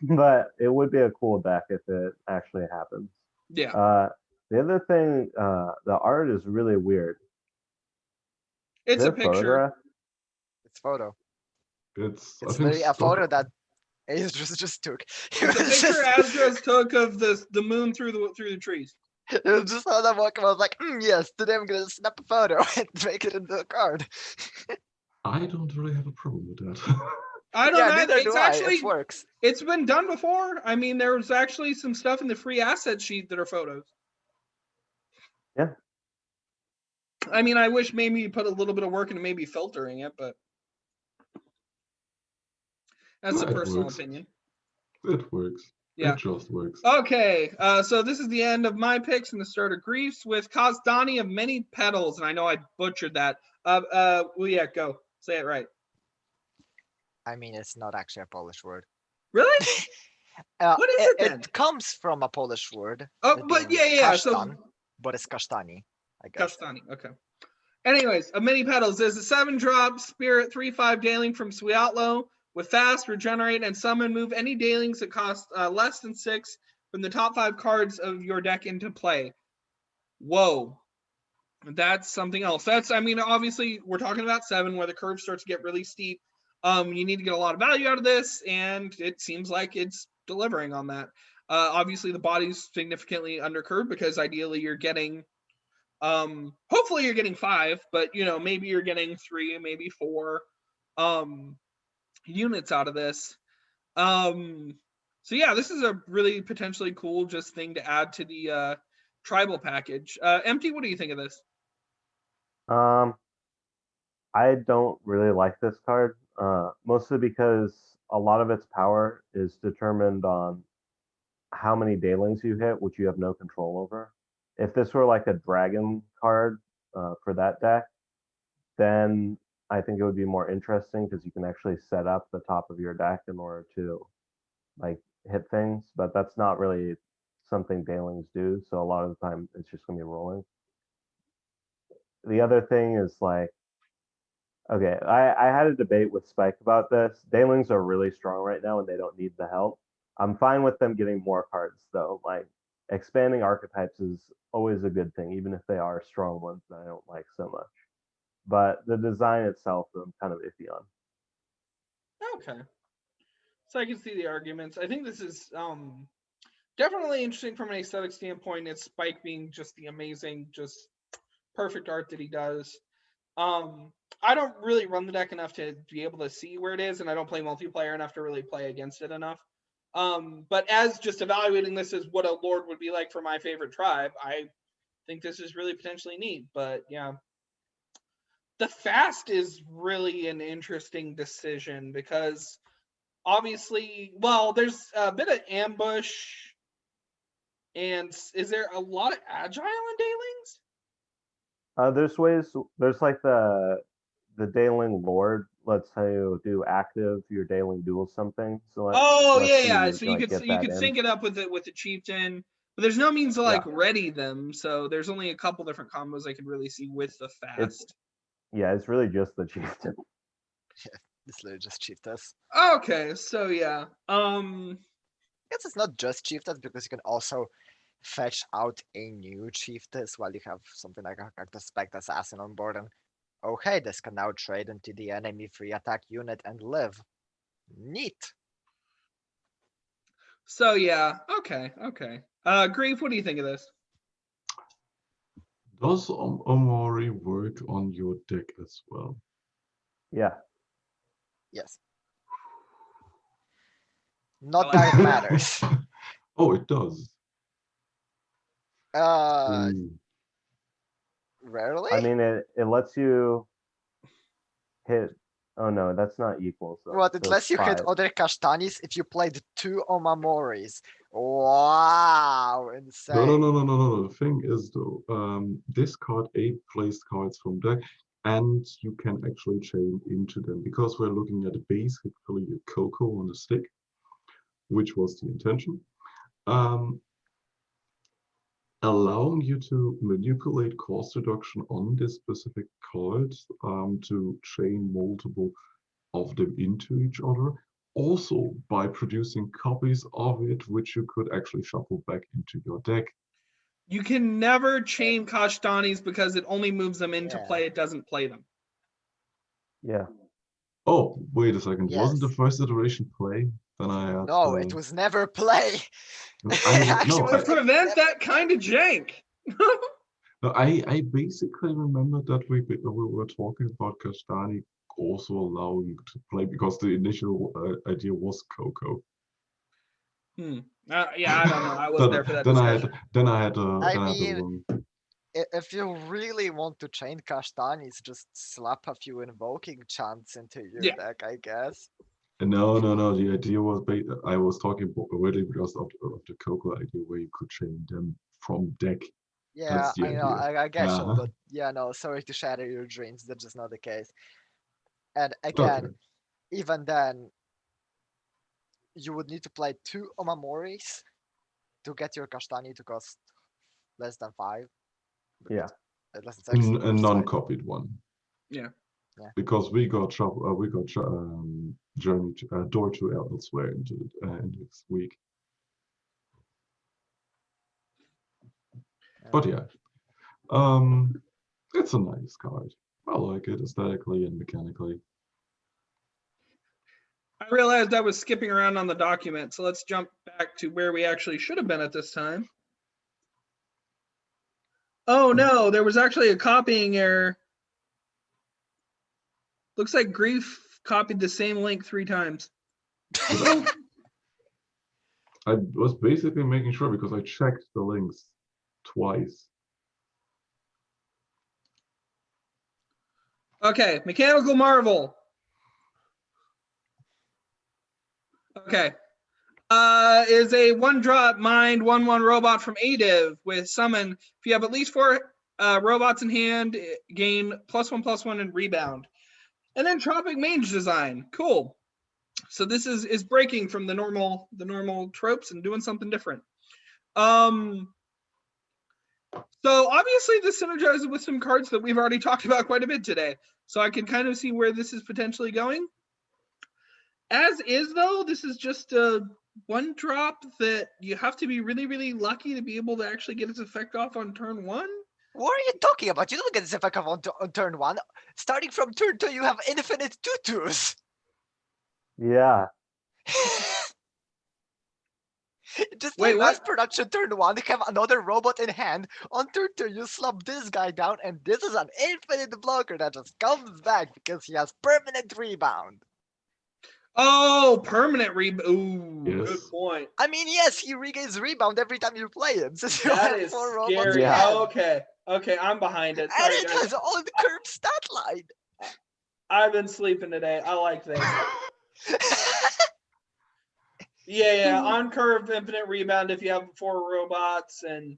but it would be a cool deck if it actually happens. Yeah, The other thing, the art is really weird. it's Is a it picture. photograph? It's photo. It's It's literally a photo that Ace just took. It's a picture Asdras took of the moon through the trees. It was just how that walk. I was like, yes, today I'm gonna snap a photo and make it into a card. I don't really have a problem with that. I don't Yeah, know. neither It's do I. actually It works. it's been done before. I mean, there was actually some stuff in the free asset sheet that are photos. Yeah. I mean, I wish maybe you put a little bit of work into maybe filtering it, but that's a It personal works. opinion. It works. Yeah. It just works. Okay, so this is the end of my picks and the start of Griefs with Kasztani of many petals, and I know I butchered that. Wujek, go. Say it right. I mean, it's not actually a Polish word. Really? What is it then? It comes from a Polish word. Oh, it but being yeah. So kasztan, but it's Kasztani, I guess. Kasztani, okay. Anyways, of many petals, there's a 7-drop spirit 3/5 Daling from Swiatlo with fast, regenerate, and summon. Move any Dalings that cost less than 6 from the top 5 cards of your deck into play. Whoa. That's something else. That's, I mean, obviously, we're talking about 7 where the curve starts to get really steep. You need to get a lot of value out of this, and it seems like it's delivering on that. Obviously, the body's significantly under curve because ideally you're getting, hopefully you're getting 5, but you know, maybe you're getting 3, maybe 4 units out of this. So yeah, this is a really potentially cool just thing to add to the tribal package. Empty, what do you think of this? I don't really like this card, mostly because a lot of its power is determined on how many Daylings you hit, which you have no control over. If this were like a dragon card for that deck, then I think it would be more interesting because you can actually set up the top of your deck in order to like hit things, but that's not really something Daylings do. So a lot of the time it's just gonna be rolling. The other thing is like, okay, I had a debate with Spike about this. Daylings are really strong right now and they don't need the help. I'm fine with them getting more cards though. Like expanding archetypes is always a good thing, even if they are strong ones that I don't like so much. But the design itself, I'm kind of iffy on. Okay. So I can see the arguments. I think this is definitely interesting from an aesthetic standpoint. It's Spike being just the amazing, just perfect art that he does. I don't really run the deck enough to be able to see where it is, and I don't play multiplayer enough to really play against it enough. But as just evaluating this as what a lord would be like for my favorite tribe, I think this is really potentially neat. But yeah, the fast is really an interesting decision because obviously, well, there's a bit of ambush, and is there a lot of agile in Daylings? There's ways. There's like the Daeling Lord lets you do active your Daeling duel something. So Yeah. So you like, could sync it up with the chieftain, but there's no means to like ready them. So there's only a couple different combos I could really see with the fast. It's really just the chieftain. It's literally just chiefess. Okay, so yeah. I guess it's not just chiefess because you can also fetch out a new chiefess while you have something like a Spect Assassin on board, and oh hey, this can now trade into the enemy free attack unit and live. Neat. So yeah, okay. Grief, what do you think of this? Does Omori work on your deck as well? Yeah. Yes. Not that it matters. Oh, it does. Rarely? I mean, it lets you hit. Oh no, that's not equal. So What, it lets you hit other Kasztanis if you played 2 Omamoris. Wow, insane. No. The thing is though, discard 8 placed cards from deck, and you can actually chain into them because we're looking at basically a Coco on a stick, which was the intention. Allowing you to manipulate cost reduction on this specific card to chain multiple of them into each other, also by producing copies of it, which you could actually shuffle back into your deck. You can never chain Kashtanis because it only moves them into play, it doesn't play them. Yeah. Oh, wait a second. Yes. Wasn't the first iteration play? Then I had, No, it was never play. To prevent that kind of jank. I basically remember that we were talking about Kasztani also allowing you to play because the initial idea was Coco. Yeah, I don't know. I wasn't there for that discussion. I mean, if you really want to chain Kashtanis, just slap a few invoking chants into your deck, I guess. No. The idea was I was talking really because of the Coco idea where you could chain them from deck. Yeah, That's the I know, idea. I get you, Uh-huh. but yeah, no, sorry to shatter your dreams. That's just not the case. And again, Okay. even then, you would need to play 2 Omamoris to get your Kasztani to cost less than 5. Yeah. Unless it's actually A worth trying. non-copied one. Yeah. Yeah. Because we got journey to, door to elsewhere into this week. But yeah, it's a nice card. I like it aesthetically and mechanically. I realized I was skipping around on the document, so let's jump back to where we actually should have been at this time. Oh no, there was actually a copying error. Looks like Grief copied the same link 3 times. I was basically making sure because I checked the links twice. Okay, Mechanical Marvel. Okay. Is a 1-drop mind 1/1 robot from Adiv with summon. If you have at least 4 robots in hand, gain +1/+1 and rebound. And then Tropic Mage design. Cool. So this is breaking from the normal tropes and doing something different. So obviously this synergizes with some cards that we've already talked about quite a bit today. So I can kind of see where this is potentially going. As is though, this is just a 1-drop that you have to be really, really lucky to be able to actually get its effect off on turn 1. What are you talking about? You don't get this effect off on turn 1. Starting from turn 2, you have infinite tutus. Yeah. Just Wait, like mass what? production turn 1, you have another robot in hand. On turn 2, you slap this guy down, and this is an infinite blocker that just comes back because he has permanent rebound. Oh, permanent rebound. Ooh, Yes. good point. I mean, yes, he regains rebound every time you play him, since you That have is 4 robots in scary. Yeah. hand. Okay, I'm behind it. And Sorry, it guys. has on curved stat line. I've been sleeping today. I like this. Yeah, on curved infinite rebound if you have 4 robots, and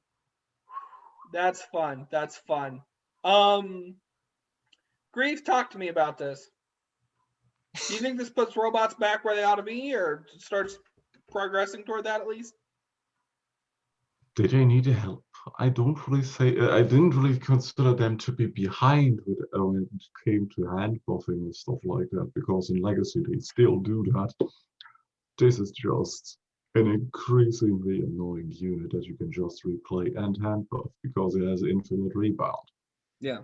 that's fun. That's fun. Grief, talk to me about this. Do you think this puts robots back where they ought to be, or starts progressing toward that at least? Did they need help? I don't really say. I didn't really consider them to be behind when it came to hand buffing and stuff like that, because in Legacy they still do that. This is just an increasingly annoying unit that you can just replay and hand buff because it has infinite rebound. Yeah.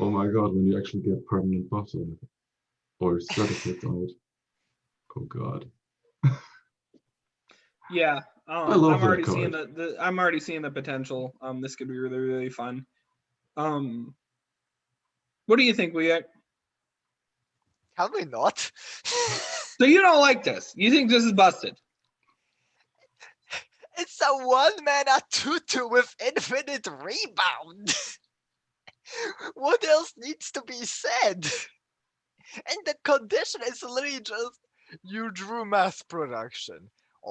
Oh my god, when you actually get permanent buffs on it. Or set effect on it. Oh god. Yeah. I love I'm that already card. seeing I'm already seeing the potential. This could be really, really fun. What do you think, Wujek? Have we not? So you don't like this? You think this is busted? It's a 1-mana 2/2 with infinite rebound. What else needs to be said? And the condition is literally just you drew mass production.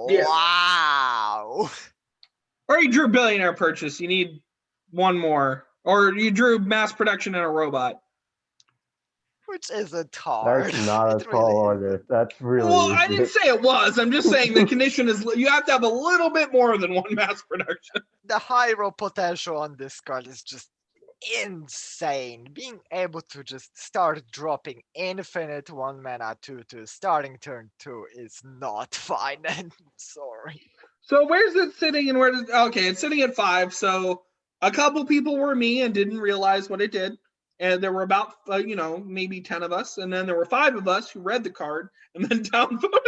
Yeah. Wow. Or you drew Billionaire Purchase. You need 1 more. Or you drew mass production in a robot. Which isn't hard. That's not a It really tall order. isn't. That's really Well, I easy. didn't say it was. I'm just saying the condition is you have to have a little bit more than 1 mass production. The high roll potential on this card is just insane. Being able to just start dropping infinite 1-mana 2/2 starting turn 2 is not fine. I'm sorry. So where's it sitting and where does okay, it's sitting at 5. So a couple people were me and didn't realize what it did. And there were about maybe 10 of us, and then there were 5 of us who read the card and then downvoted.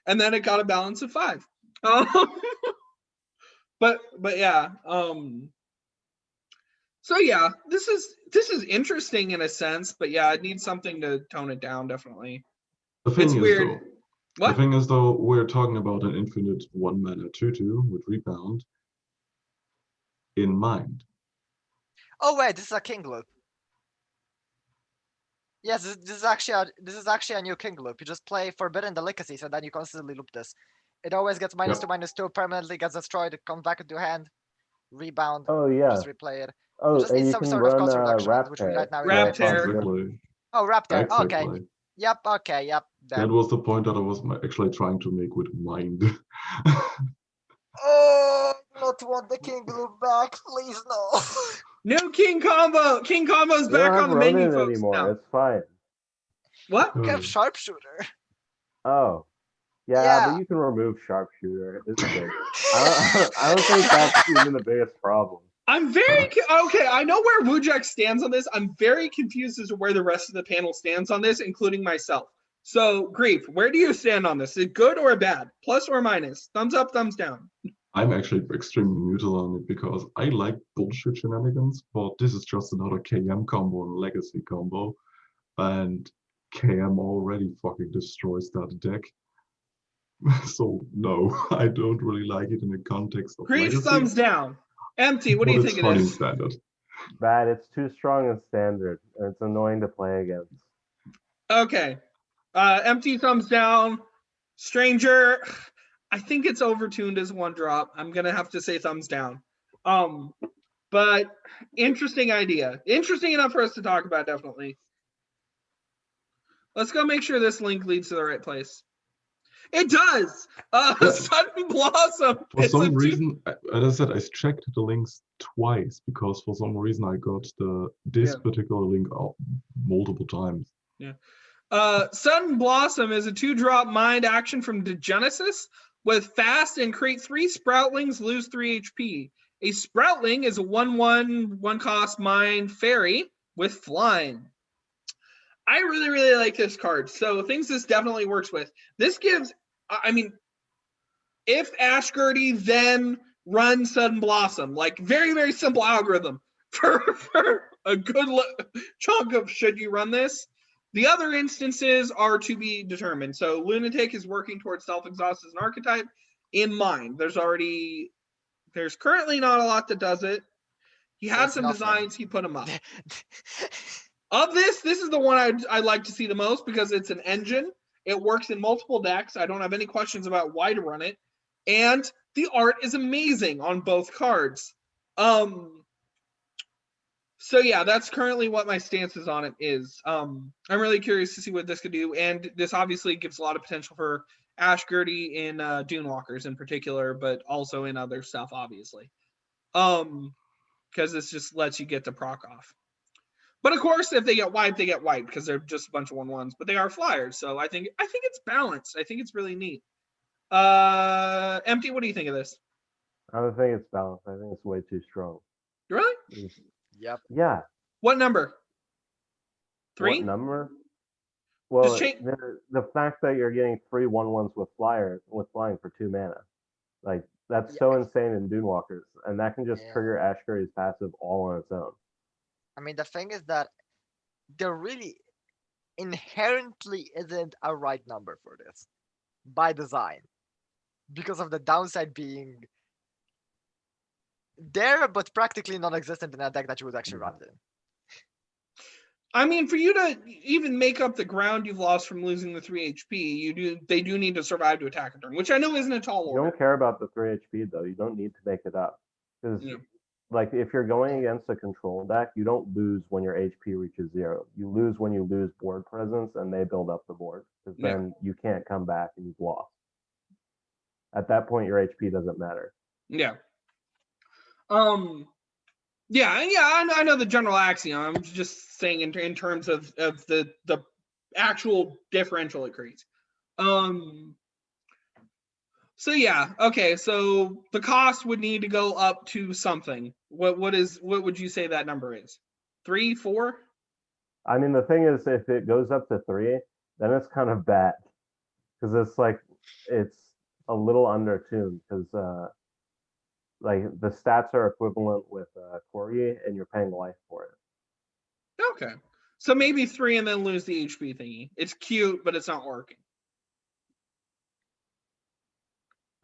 And then it got a balance of 5. But yeah. So yeah, this is interesting in a sense, but yeah, it needs something to tone it down, definitely. The thing It's is, weird. though, What? the thing is, though, we're talking about an infinite 1-mana 2/2 with rebound in mind. Oh wait, this is a king loop. Yes, this is actually a new king loop. You just play Forbidden Delicacies and then you constantly loop this. It always gets -2/-2, permanently gets destroyed, it comes back into hand, rebound, Oh yeah. just replay it. Oh, just and need you some can sort of run cost reduction, Wrap which we Tear. right now Wrap don't. Tear. Exactly. Oh, Raptor. Okay. Exactly. Yep. Okay. Yep. That Then. was the point that I was actually trying to make with mind. Oh, I do not want the king loop back, please no. New king combo. King combo's You back don't have on the menu, Ronin folks. anymore. Now. It's fine. What? We have sharpshooter. Oh. Yeah, Yeah. but you can remove sharpshooter. It's good. I don't think that's even the biggest problem. I'm very okay. I know where Wujek stands on this. I'm very confused as to where the rest of the panel stands on this, including myself. So, Grief, where do you stand on this? Is it good or bad? Plus or minus? Thumbs up, thumbs down. I'm actually extremely neutral on it because I like bullshit shenanigans, but this is just another KM combo and legacy combo. And KM already fucking destroys that deck. So no, I don't really like it in the context of Grief, legacy. thumbs down. Empty, what do you But think it's of fun in this? standard. Bad. It's too strong in standard, and it's annoying to play against. Okay. Empty, thumbs down. Stranger, I think it's overtuned as one drop. I'm gonna have to say thumbs down. But interesting idea. Interesting enough for us to talk about, definitely. Let's go make sure this link leads to the right place. It does. Sudden Blossom. For some reason, as I said, I checked the links twice because for some reason I got this particular link out multiple times. Yeah. Sudden Blossom is a 2-drop mind action from Degenesis with fast and create 3 Sproutlings, lose 3 HP. A Sproutling is a 1/1, 1-cost mind fairy with flying. I really, really like this card. So things this definitely works with. This gives, I mean, if Ashgurdy then runs Sudden Blossom, like very, very simple algorithm for a good chunk of should you run this. The other instances are to be determined. So Lunatic is working towards self-exhaust as an archetype in mind. There's currently not a lot that does it. He had some designs, he put them up. Of this is the one I'd like to see the most because it's an engine. It works in multiple decks. I don't have any questions about why to run it. And the art is amazing on both cards. So yeah, that's currently what my stance is on it is. I'm really curious to see what this could do. And this obviously gives a lot of potential for Ashgurdy in Dunewalkers in particular, but also in other stuff, obviously. Because this just lets you get the proc off. But of course, if they get wiped, they get wiped because they're just a bunch of 1/1s. But they are flyers, so I think it's balanced. I think it's really neat. Empty, what do you think of this? I don't think it's balanced. I think it's way too strong. Really? Yep. Yeah. What number? 3? What number? Well, Just the fact that you're getting 3 1/1s with flying for 2 mana, like that's so insane in Dunewalkers, and that can just trigger Ashgurdy's passive all on its own. I mean, the thing is that there really inherently isn't a right number for this by design because of the downside being there, but practically non-existent in a deck that you would actually run in. I mean, for you to even make up the ground you've lost from losing the 3 HP, they do need to survive to attack a turn, which I know isn't a tall order. You don't care about the 3 HP though. You don't need to make it up because. Yeah. Like, if you're going against a control deck, you don't lose when your HP reaches 0. You lose when you lose board presence and they build up the board. Because then you can't come back and you've lost. At that point, your HP doesn't matter. Yeah. Yeah, I know the general axiom. I'm just saying in terms of the actual differential it creates. So yeah, okay. So the cost would need to go up to something. What would you say that number is? 3, 4? I mean, the thing is, if it goes up to 3, then it's kind of bad because it's a little undertuned because like the stats are equivalent with Corgi and you're paying life for it. Okay, so maybe 3 and then lose the HP thingy. It's cute, but it's not working.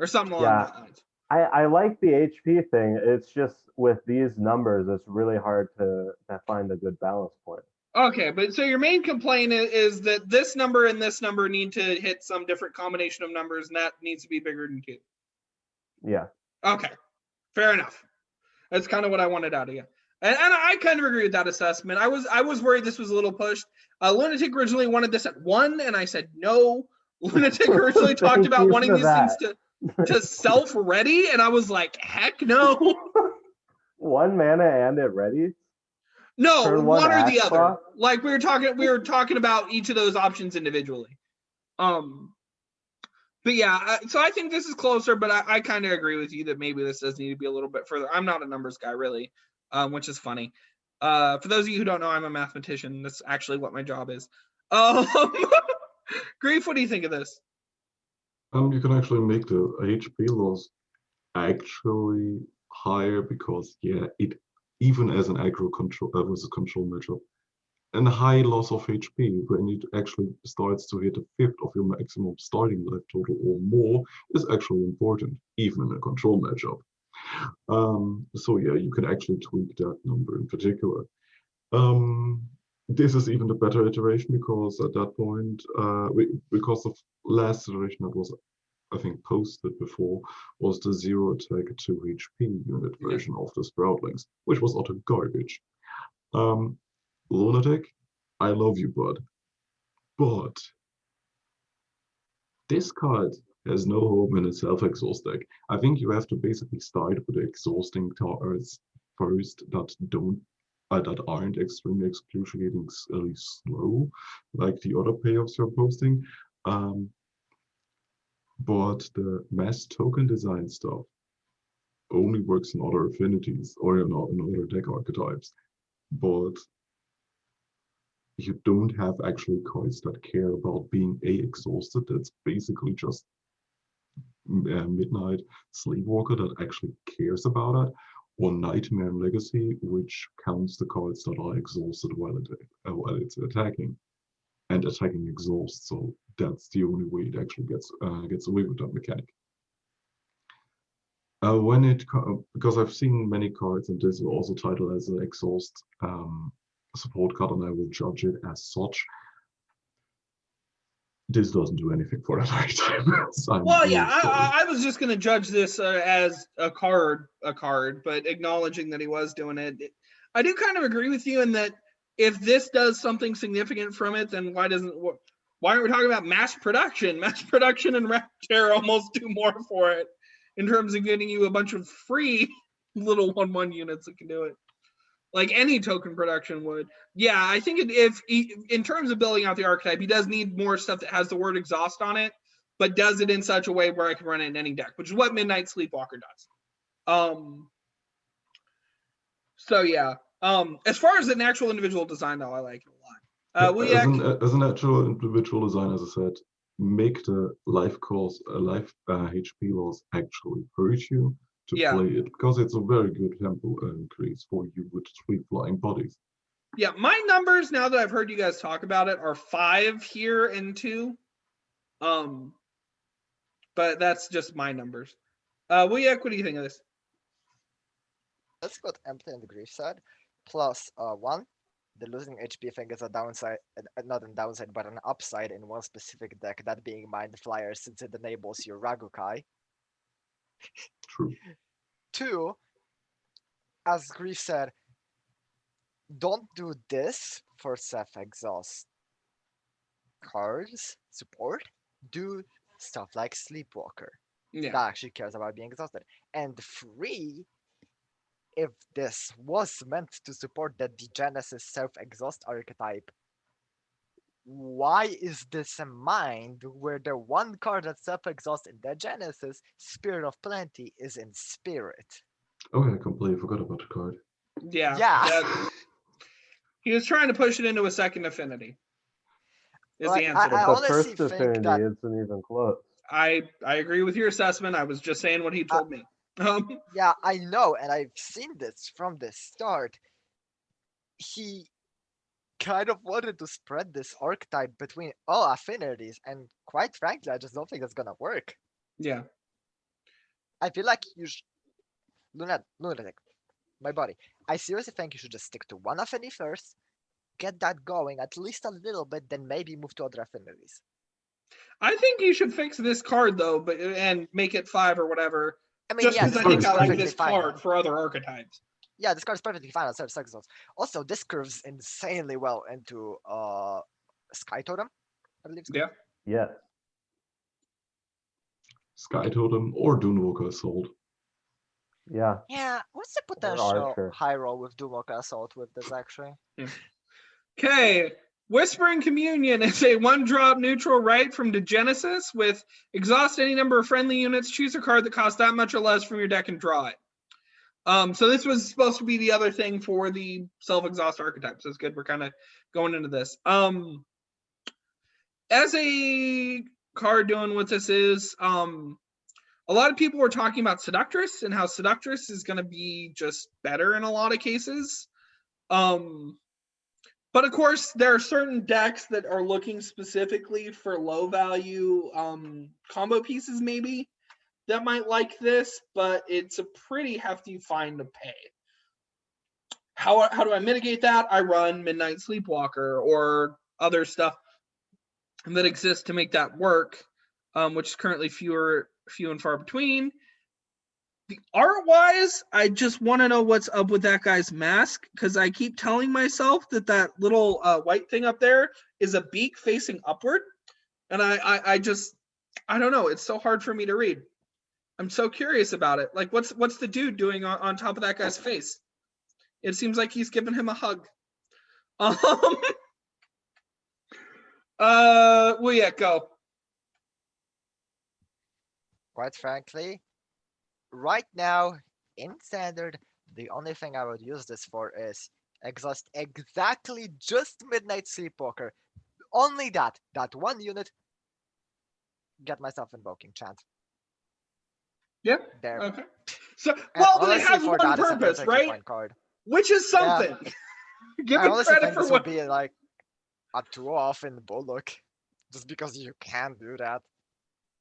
Or something along that lines. I like the HP thing. It's just with these numbers, it's really hard to find a good balance point. Okay, but so your main complaint is that this number and this number need to hit some different combination of numbers, and that needs to be bigger than 2. Yeah. Okay, fair enough. That's kind of what I wanted out of you. And I kind of agree with that assessment. I was worried this was a little pushed. Lunatic originally wanted this at 1, and I said no. Lunatic originally talked about wanting these things to self-ready, and I was like, heck no. 1 mana and it ready? No, Turn one or the axe other. block? Like we were talking about each of those options individually. But yeah, so I think this is closer, but I kind of agree with you that maybe this does need to be a little bit further. I'm not a numbers guy really, which is funny. For those of you who don't know, I'm a mathematician. That's actually what my job is. Grief, what do you think of this? You can actually make the HP loss actually higher because it even as an aggro control versus control matchup, and a high loss of HP when it actually starts to hit a fifth of your maximum starting life total or more is actually important, even in a control matchup. So yeah, you can actually tweak that number in particular. This is even the better iteration because at that point, because of last iteration that was, I think, posted before, was the 0 attack 2 HP unit version of the Sproutlings, which was utter garbage. Lunatic, I love you, bud. But this card has no home in a self-exhaust deck. I think you have to basically start with exhausting cards first that aren't extremely excruciatingly slow, like the other payoffs you're posting. But the mass token design stuff only works in other affinities or in other deck archetypes. But you don't have actually cards that care about being exhausted. That's basically just Midnight Sleepwalker that actually cares about it, or Nightmare and Legacy, which counts the cards that are exhausted while it's attacking, and attacking exhaust. So that's the only way it actually gets away with that mechanic. Because I've seen many cards, and this is also titled as an exhaust support card, and I will judge it as such. This doesn't do anything for that archetype. Well, yeah, I was just going to judge this as a card, but acknowledging that he was doing it. I do kind of agree with you in that if this does something significant from it, then why aren't we talking about mass production? Mass production and Raptor almost do more for it in terms of getting you a bunch of free little 1/1 units that can do it. Like any token production would. Yeah, I think in terms of building out the archetype, he does need more stuff that has the word exhaust on it, but does it in such a way where I can run it in any deck, which is what Midnight Sleepwalker does. So yeah. As far as an actual individual design, though, I like it a lot. As an actual individual design, as I said, make the life HP loss actually hurt you to play it, because it's a very good tempo increase for you with 3 flying bodies. Yeah, my numbers, now that I've heard you guys talk about it, are 5 here and 2. But that's just my numbers. Wujek, what do you think of this? That's what Empty and Grief said. Plus 1. The losing HP thing is a downside, not a downside, but an upside in one specific deck, that being Mind Flyer, since it enables your Ragukai. True. 2, as Grief said, don't do this for self-exhaust cards support. Do stuff like Sleepwalker. That actually cares about being exhausted. And 3, if this was meant to support the Genesis self-exhaust archetype, why is this a mind where the one card that self-exhausts in the Genesis, Spirit of Plenty, is in Spirit? Oh, I completely forgot about the card. Yeah. He was trying to push it into a second affinity. Is the answer. I the first affinity isn't even close. I agree with your assessment. I was just saying what he told me. Yeah, I know, and I've seen this from the start. He kind of wanted to spread this archetype between all affinities, and quite frankly, I just don't think it's gonna work. Yeah. I feel like you should... Lunatic, my buddy. I seriously think you should just stick to one affinity first, get that going at least a little bit, then maybe move to other affinities. I think you should fix this card though, and make it 5 or whatever. I mean, Just yeah, because this I card think is I like perfectly this fine. card for other archetypes. Yeah, this card is perfectly fine outside of Exhaust. Also, this curves insanely well into Sky Totem, I believe. Yeah. Yeah. Sky Totem or Dunwoka Assault. Yeah. Yeah, what's the Or potential Archer. high roll with Dumoka Assault with this actually? Okay. Whispering Communion is a 1-drop neutral right from Degenesis with exhaust any number of friendly units, choose a card that costs that much or less from your deck and draw it. So this was supposed to be the other thing for the self-exhaust archetypes. That's good. We're kind of going into this. As a card doing what this is, a lot of people were talking about Seductress and how Seductress is going to be just better in a lot of cases. But of course, there are certain decks that are looking specifically for low value combo pieces maybe that might like this, but it's a pretty hefty fine to pay. How do I mitigate that? I run Midnight Sleepwalker or other stuff that exists to make that work, which is currently few and far between. The art-wise, I just want to know what's up with that guy's mask, because I keep telling myself that little white thing up there is a beak facing upward, and I don't know. It's so hard for me to read. I'm so curious about it. Like, what's the dude doing on top of that guy's face? It seems like he's giving him a hug. Well, yeah, go. Quite frankly, right now in Standard, the only thing I would use this for is exhaust exactly just Midnight Sleepwalker. Only that one unit. Get myself Invoking Chant. Yeah. There. Okay. So, And well, but it honestly, has for one that, it's a purpose, perfectly right? fine card. Which is something. Give I it honestly credit think for this what. would be like a 2-off in Bullock, just because you can do that.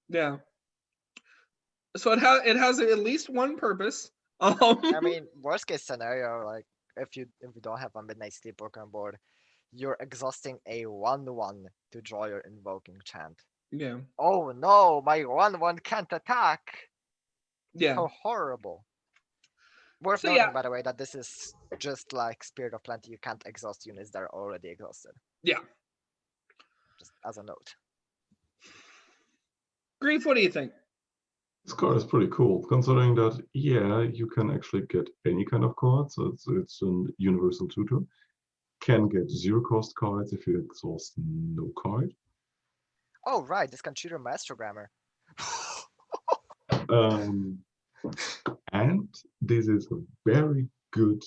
Yeah. So it has at least one purpose. I mean, worst case scenario, like if you don't have a Midnight Sleepwalker on board, you're exhausting a 1/1 to draw your Invoking Chant. Yeah. Oh no, my 1/1 can't attack. Yeah. How horrible. Worth So, noting, yeah. by the way, that this is just like Spirit of Plenty. You can't exhaust units that are already exhausted. Yeah. Just as a note. Grief, what do you think? This card is pretty cool, considering that, yeah, you can actually get any kind of card, so it's an universal tutor. Can get 0-cost cards if you exhaust no card. Oh, right, this can tutor Maestro Grammar. And this is a very good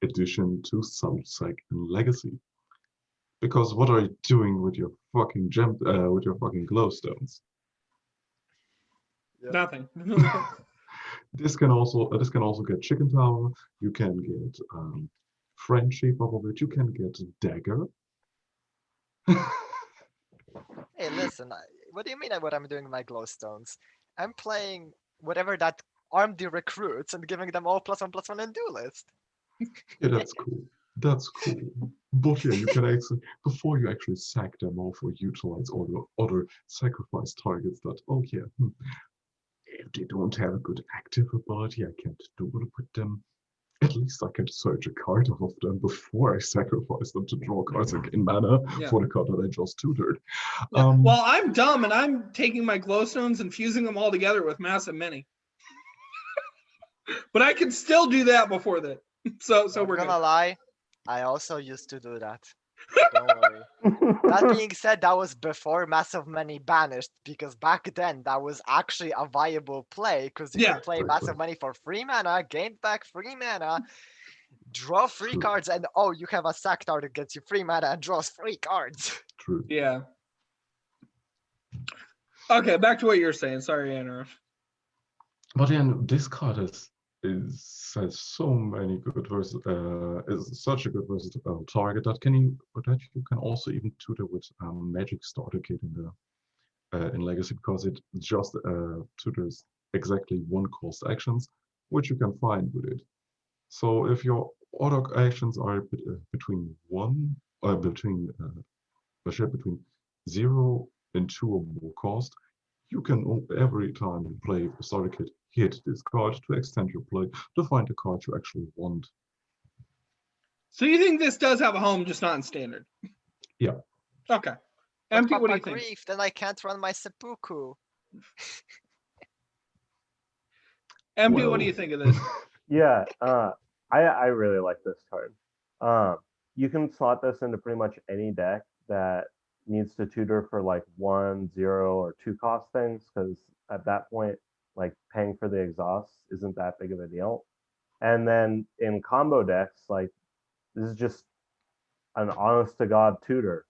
addition to Soulsec and Legacy. Because what are you doing with your fucking glowstones? Yep. Nothing. This can also get Chicken Tower. You can get Friendship off of it. You can get Dagger. Hey, listen, what do you mean what I'm doing with my glowstones? I'm playing whatever that armed the recruits and giving them all +1/+1 in Duelist. Yeah, that's cool. That's cool. But yeah, you can actually, before you actually sack them off or utilize all the other sacrifice targets that, oh yeah, if they don't have a good active ability, I can't do it with them. At least I can search a card off of them before I sacrifice them to draw cards in mana for the card that I just tutored. Yeah. Well, I'm dumb and I'm taking my glowstones and fusing them all together with Massive Mini. But I can still do that before that. So we're gonna good. lie, I also used to do that. Don't worry. That being said, that was before Massive Many banished, because back then that was actually a viable play, because you could play Massive Many for 3 mana, gain back 3 mana, draw 3 cards, and oh, you have a sack card that gets you 3 mana and draws 3 cards. True. Yeah. Okay, back to what you're saying. Sorry, Anna. But then this card has so many good is such a good versatile target that you can also even tutor with Magic Starter Kit in Legacy, because it just tutors exactly 1-cost actions, which you can find with it. So if your auto actions are between 1 between a shift between 0 and 2 or more cost, you can every time you play a starter kit hit this card to extend your play to find the card you actually want. So you think this does have a home, just not in standard? Yeah. Okay. But MP, what do you Papa think? Grief, then I can't run my seppuku. MP, what do you think of this? Yeah, I really like this card. You can slot this into pretty much any deck that needs to tutor for like 1, 0, or 2 cost things, because at that point, like paying for the exhaust isn't that big of a deal. And then in combo decks, like this is just an honest to God tutor.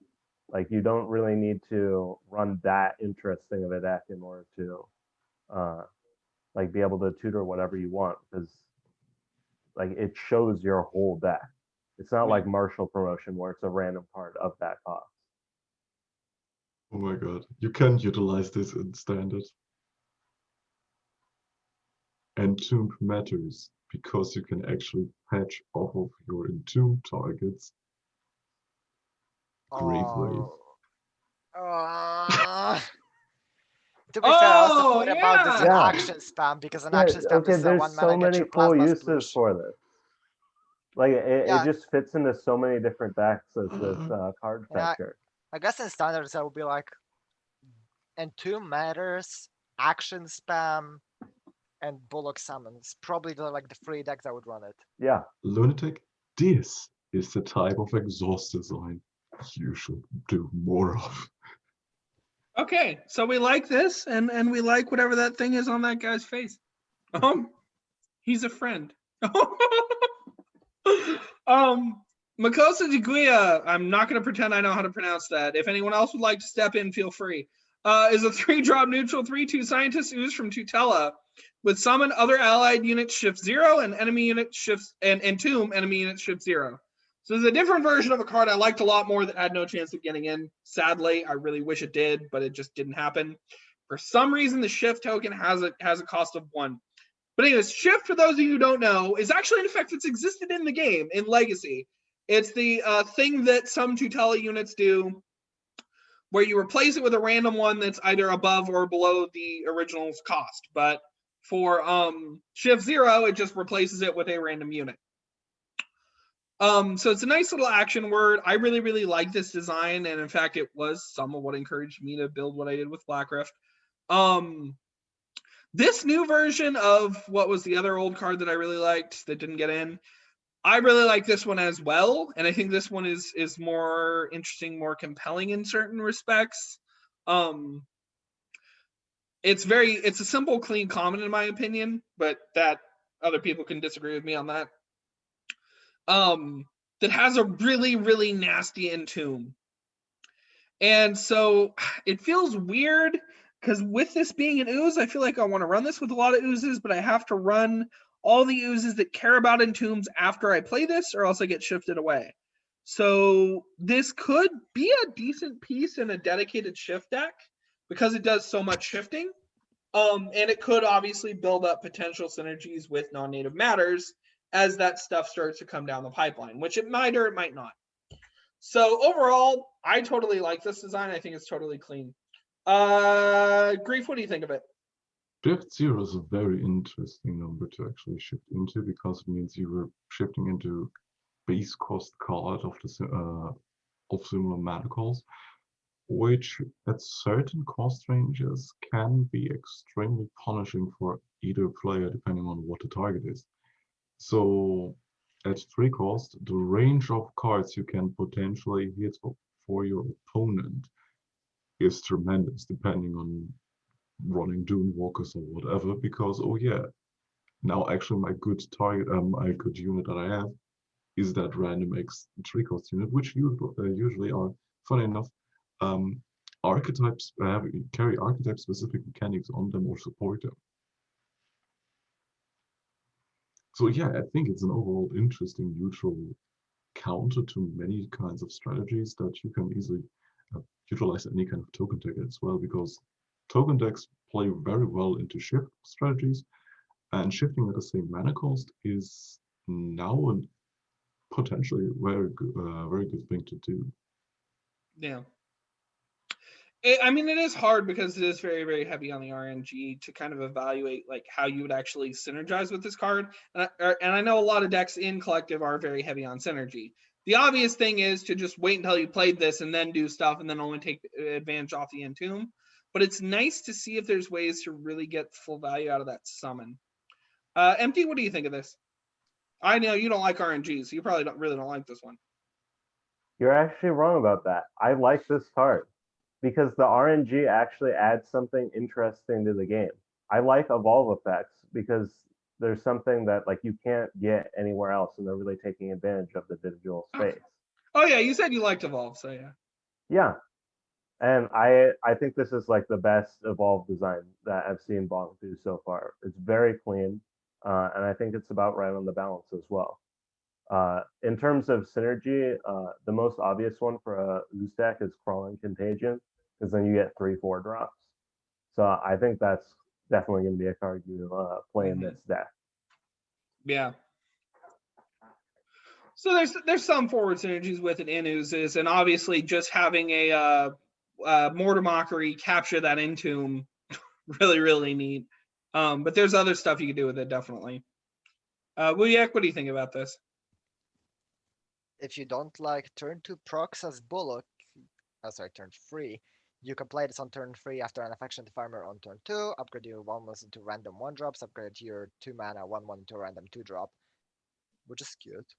Like you don't really need to run that interesting of a deck in order to like be able to tutor whatever you want, because like it shows your whole deck. It's not like Martial Promotion where it's a random part of that cost. Oh my god, you can utilize this in standard. Entomb matters because you can actually patch off of your entomb targets. Grave Wave. To be fair, I also Oh, thought about this in yeah. action spam, because an Yeah, action spam okay, is a there's 1 so mana get many your cool plasma uses sploosh. for this. Like it Yeah. just fits into so many different decks as this card Yeah. fetcher. I guess in standards I would be like, Entomb Matters, action spam, and Bullock Summons. Probably like the 3 decks that would run it. Yeah. Lunatic, this is the type of exhaust design you should do more of. Okay, so we like this, and we like whatever that thing is on that guy's face. He's a friend. Mocosa de Guia, I'm not going to pretend I know how to pronounce that. If anyone else would like to step in, feel free. Is a 3-drop neutral 3/2 scientist ooze from Tutela. With summon, other allied units shift 0, and enemy unit shifts, and entomb, enemy unit shift 0. So there's a different version of a card I liked a lot more that had no chance of getting in. Sadly, I really wish it did, but it just didn't happen. For some reason, the shift token has a cost of 1. But anyways, shift, for those of you who don't know, is actually an effect that's existed in the game, in Legacy. It's the thing that some Tutela units do, where you replace it with a random one that's either above or below the original's cost. But for shift 0, it just replaces it with a random unit. So it's a nice little action word. I really, really like this design, and in fact, it was some of what encouraged me to build what I did with Black Rift. This new version of what was the other old card that I really liked that didn't get in, I really like this one as well, and I think this one is more interesting, more compelling in certain respects. It's a simple, clean common in my opinion, but that other people can disagree with me on that. That has a really, really nasty entomb. And so it feels weird, because with this being an ooze, I feel like I want to run this with a lot of oozes, but I have to run all the oozes that care about entombs after I play this, or else I get shifted away. So this could be a decent piece in a dedicated shift deck, because it does so much shifting. And it could obviously build up potential synergies with non-native matters as that stuff starts to come down the pipeline, which it might or it might not. So overall, I totally like this design. I think it's totally clean. Grief, what do you think of it? Shift 0 is a very interesting number to actually shift into, because it means you were shifting into base cost card of the of similar mana calls, which at certain cost ranges can be extremely punishing for either player depending on what the target is. So at 3 cost, the range of cards you can potentially hit for your opponent is tremendous, depending on running Dune Walkers or whatever, because oh yeah, now actually my good target, my good unit that I have is that random X 3 cost unit, which usually are, funny enough, archetypes carry archetype specific mechanics on them or support them. So yeah, I think it's an overall interesting neutral counter to many kinds of strategies that you can easily utilize any kind of token deck as well, because token decks play very well into shift strategies, and shifting at the same mana cost is now a potentially very good thing to do. Yeah. I mean, it is hard because it is very, very heavy on the RNG to kind of evaluate like how you would actually synergize with this card. And I know a lot of decks in Collective are very heavy on synergy. The obvious thing is to just wait until you played this and then do stuff and then only take advantage off the Entomb. But it's nice to see if there's ways to really get full value out of that summon. Empty, what do you think of this? I know you don't like RNG, so you probably really don't like this one. You're actually wrong about that. I like this card because the RNG actually adds something interesting to the game. I like evolve effects because there's something that like you can't get anywhere else, and they're really taking advantage of the digital space. Oh yeah, you said you liked evolve, so yeah. Yeah, and I think this is like the best evolve design that I've seen Bonk do so far. It's very clean, and I think it's about right on the balance as well. In terms of synergy, the most obvious one for a Ooze deck is Crawling Contagion, because then you get 3/4 drops. So I think that's definitely going to be a card you play in this deck. Yeah. So there's some forward synergies with it in Oozes, and obviously just having a Mortar Mockery capture that Entomb, really, really neat. But there's other stuff you can do with it, definitely. Wujek, what do you think about this? If you don't like turn 2 procs as Bullock, turn 3, you can play this on turn 3 after an Affectionate Farmer on turn 2, upgrade your 1/1 into random 1-drops, upgrade your 2 mana 1/1 into random 2-drop, which is cute.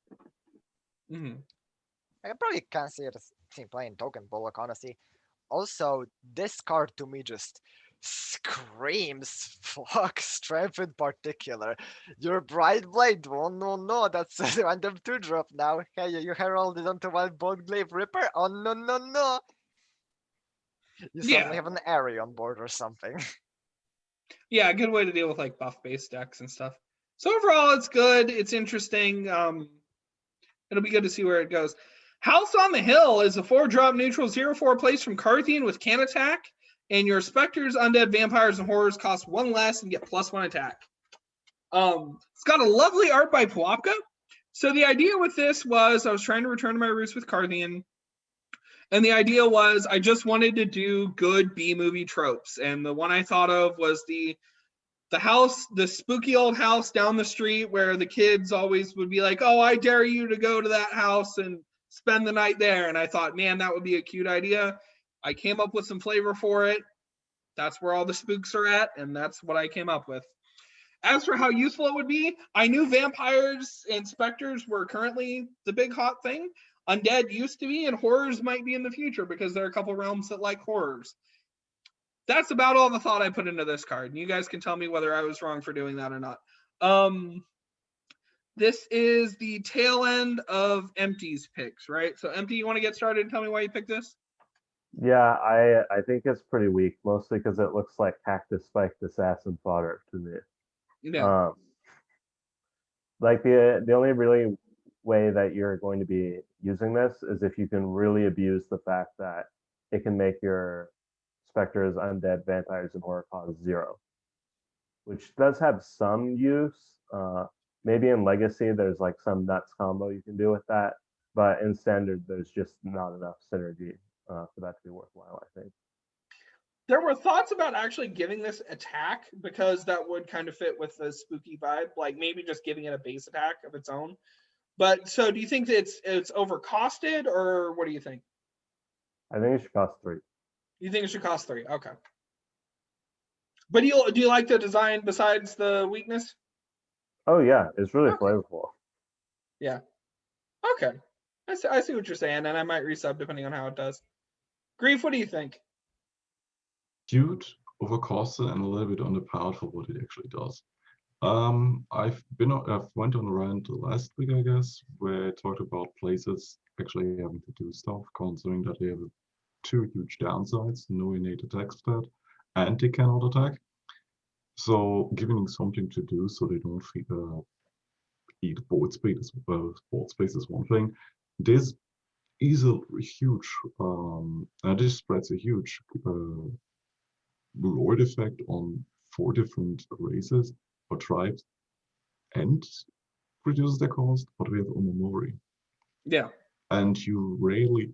I probably can't see it as playing token Bullock, honestly. Also, this card to me just screams fuck strength in particular. Your Bright Blade, oh no, that's a random 2-drop now. Hey, you heralded onto one Bone Glaive Ripper? Oh no. You suddenly have an Airy on board or something. Yeah, a good way to deal with like buff-based decks and stuff. So overall, it's good. It's interesting. It'll be good to see where it goes. House on the Hill is a 4-drop neutral 0/4 place from Chrosyian with can attack, and your specters, undead, vampires, and horrors cost 1 less and get +1 attack. It's got a lovely art by Puapka. So the idea with this was I was trying to return to my roots with Chrosyian, and the idea was I just wanted to do good B-movie tropes, and the one I thought of was the house, the spooky old house down the street where the kids always would be like, oh, I dare you to go to that house and spend the night there. And I thought, man, that would be a cute idea. I came up with some flavor for it. That's where all the spooks are at, and that's what I came up with. As for how useful it would be, I knew vampires and specters were currently the big hot thing. Undead used to be, and horrors might be in the future because there are a couple realms that like horrors. That's about all the thought I put into this card. And you guys can tell me whether I was wrong for doing that or not. This is the tail end of Empty's picks, right? So Empty, you want to get started and tell me why you picked this? Yeah, I think it's pretty weak, mostly because it looks like Cactus Spiked Assassin fodder to me. Yeah. Like the only really way that you're going to be using this is if you can really abuse the fact that it can make your specters, undead, vampires, and horror cost 0, which does have some use. Maybe in Legacy, there's like some nuts combo you can do with that, but in Standard, there's just not enough synergy for that to be worthwhile, I think. There were thoughts about actually giving this attack because that would kind of fit with the spooky vibe, like maybe just giving it a base attack of its own. But so do you think that it's overcosted, or what do you think? I think it should cost 3. You think it should cost 3? Okay. But do you like the design besides the weakness? Oh yeah, it's really flavorful. Yeah. Okay. I see what you're saying, and I might resub depending on how it does. Grief, what do you think? Cute, overcosted, and a little bit underpowered for what it actually does. I've went on a rant last week, I guess, where I talked about places actually having to do stuff, considering that they have 2 huge downsides: no innate attack stat, and they cannot attack. So giving something to do so they don't eat board space is one thing. This is a huge, this spreads a huge lord effect on 4 different races or tribes and reduces their cost, but we have Omomori. Yeah. And you rarely,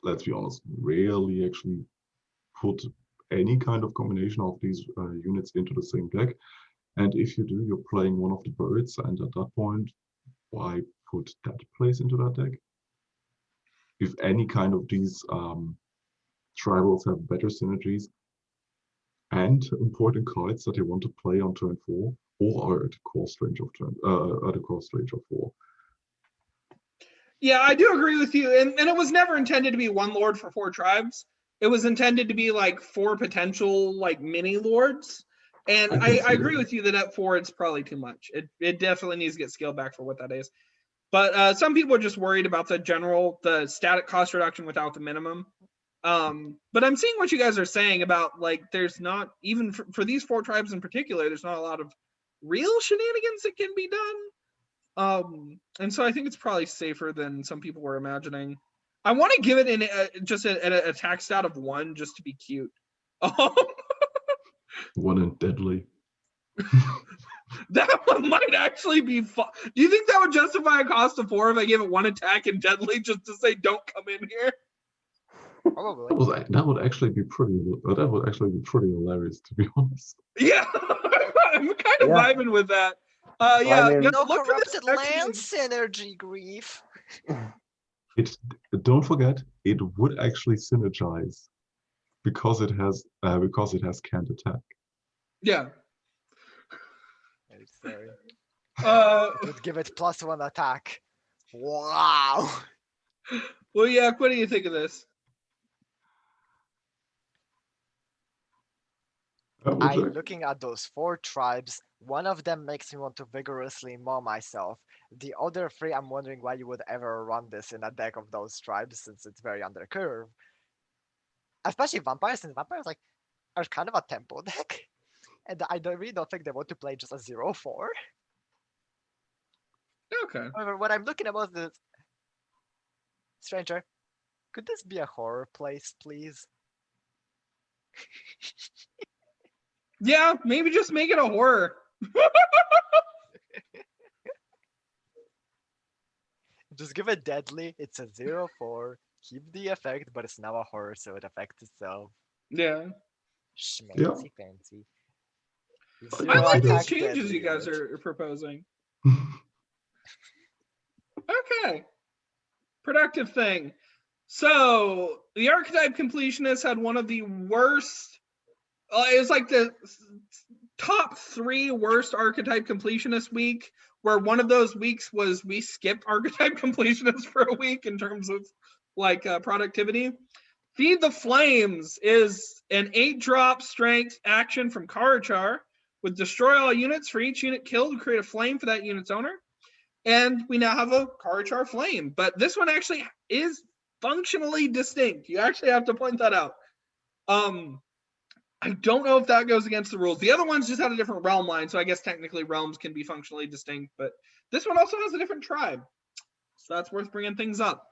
let's be honest, rarely actually put any kind of combination of these units into the same deck. And if you do, you're playing one of the birds, and at that point, why put that place into that deck? If any kind of these tribals have better synergies and important cards that they want to play on turn 4, or are at the cost range of 4. Yeah, I do agree with you. And it was never intended to be one lord for 4 tribes. It was intended to be like 4 potential like mini lords. And I agree with you that at 4 it's probably too much. It definitely needs to get scaled back for what that is. But some people are just worried about the static cost reduction without the minimum. But I'm seeing what you guys are saying about like there's not even for these 4 tribes in particular, there's not a lot of real shenanigans that can be done. And so I think it's probably safer than some people were imagining. I want to give it just an attack stat of 1 just to be cute. 1 and deadly. That one might actually be fun. Do you think that would justify a cost of 4 if I gave it 1 attack and deadly just to say don't come in here? Probably. That would actually be pretty. That would actually be pretty hilarious, to be honest. Yeah, I'm kind of vibing with that. I mean, No look for this corrupted land synergy, Grief. Don't forget, it would actually synergize because it has canned attack. Yeah. I'm sorry. Uh, Would give it +1 attack. Wow. well, yeah. What do you think of this? I'm looking at those 4 tribes. One of them makes me want to vigorously maul myself. The other 3, I'm wondering why you would ever run this in a deck of those tribes, since it's very under curve. Especially vampires, and vampires like are kind of a tempo deck. And I really don't think they want to play just a 0/4. Okay. However, what I'm looking about this, Stranger, could this be a horror place, please? Yeah, maybe just make it a horror. Just give it deadly. It's a 0/4. Keep the effect, but it's now a horror, so it affects itself. Yeah. Schmancy fancy. I like these Attack changes deadly you guys unit. are proposing. Okay. Productive thing. So the archetype completionist had one of the worst. It was like the top 3 worst archetype completionist week, where one of those weeks was we skipped archetype completionist for a week in terms of like productivity. Feed the Flames is an 8-drop strength action from Karachar with destroy all units. For each unit killed, create a flame for that unit's owner. And we now have a Karachar flame. But this one actually is functionally distinct. You actually have to point that out. I don't know if that goes against the rules. The other ones just had a different realm line, so I guess technically realms can be functionally distinct. But this one also has a different tribe. So that's worth bringing things up.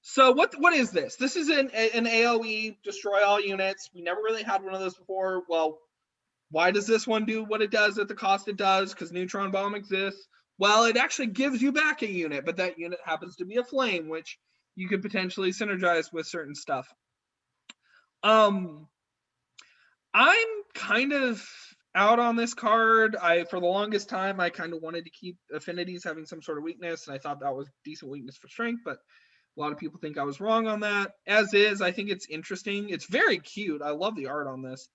So what is this? This is an AoE, destroy all units. We never really had one of those before. Well, why does this one do what it does at the cost it does? Because Neutron Bomb exists. Well, it actually gives you back a unit, but that unit happens to be a flame, which you could potentially synergize with certain stuff. I'm kind of out on this card. For the longest time, I kind of wanted to keep affinities having some sort of weakness, and I thought that was decent weakness for strength, but a lot of people think I was wrong on that. As is, I think it's interesting. It's very cute. I love the art on this.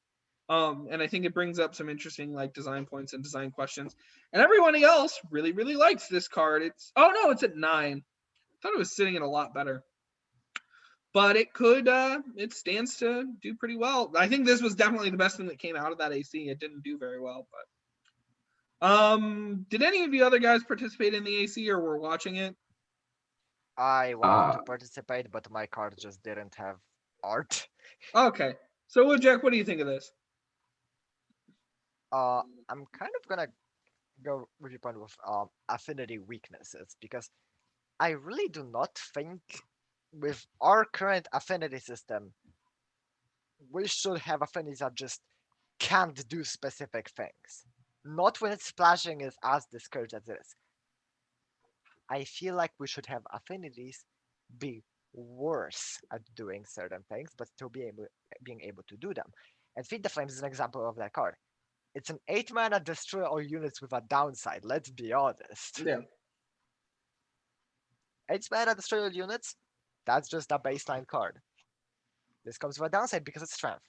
And I think it brings up some interesting like design points and design questions. And everybody else really, really likes this card. It's at 9. I thought it was sitting in a lot better. But it could it stands to do pretty well. I think this was definitely the best thing that came out of that AC. It didn't do very well, but did any of you other guys participate in the AC or were watching it? I wanted to participate, but my card just didn't have art. Okay. So Wujek, what do you think of this? I'm kind of gonna go with your point with affinity weaknesses, because I really do not think with our current affinity system we should have affinities that just can't do specific things. Not when splashing is as discouraged as it is. I feel like we should have affinities be worse at doing certain things, but still being able to do them. And Feed the Flames is an example of that card. It's an 8-mana destroy all units with a downside, let's be honest. Yeah. 8-mana destroy all units, that's just a baseline card. This comes with a downside because it's strength.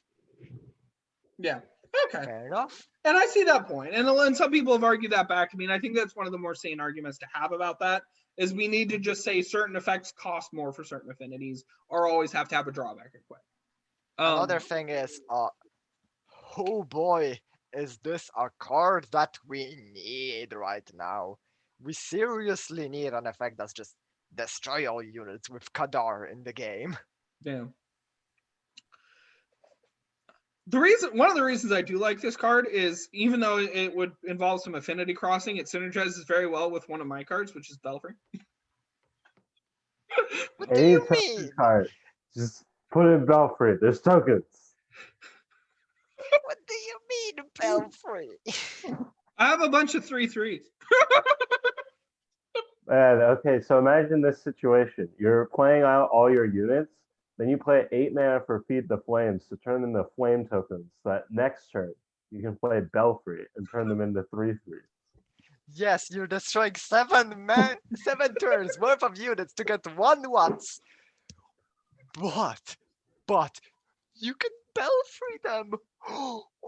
Yeah. Okay. Fair enough. And I see that point. And some people have argued that back. I mean, I think that's one of the more sane arguments to have about that is we need to just say certain effects cost more for certain affinities or always have to have a drawback equipped. Another thing is, oh boy, is this a card that we need right now? We seriously need an effect that's just destroy all units with Kadar in the game. Yeah. One of the reasons I do like this card is even though it would involve some affinity crossing, it synergizes very well with one of my cards, which is Belfry. What do you mean? Card. Just put in Belfry. There's tokens. What do you mean, Belfry? I have a bunch of 3/3s. Man, okay, so imagine this situation. You're playing out all your units, then you play 8 mana for Feed the Flames to turn them into flame tokens. So that next turn, you can play Belfry and turn them into 3/3. Yes, you're destroying 7 turns worth of units to get 1/1s. But you can Belfry them.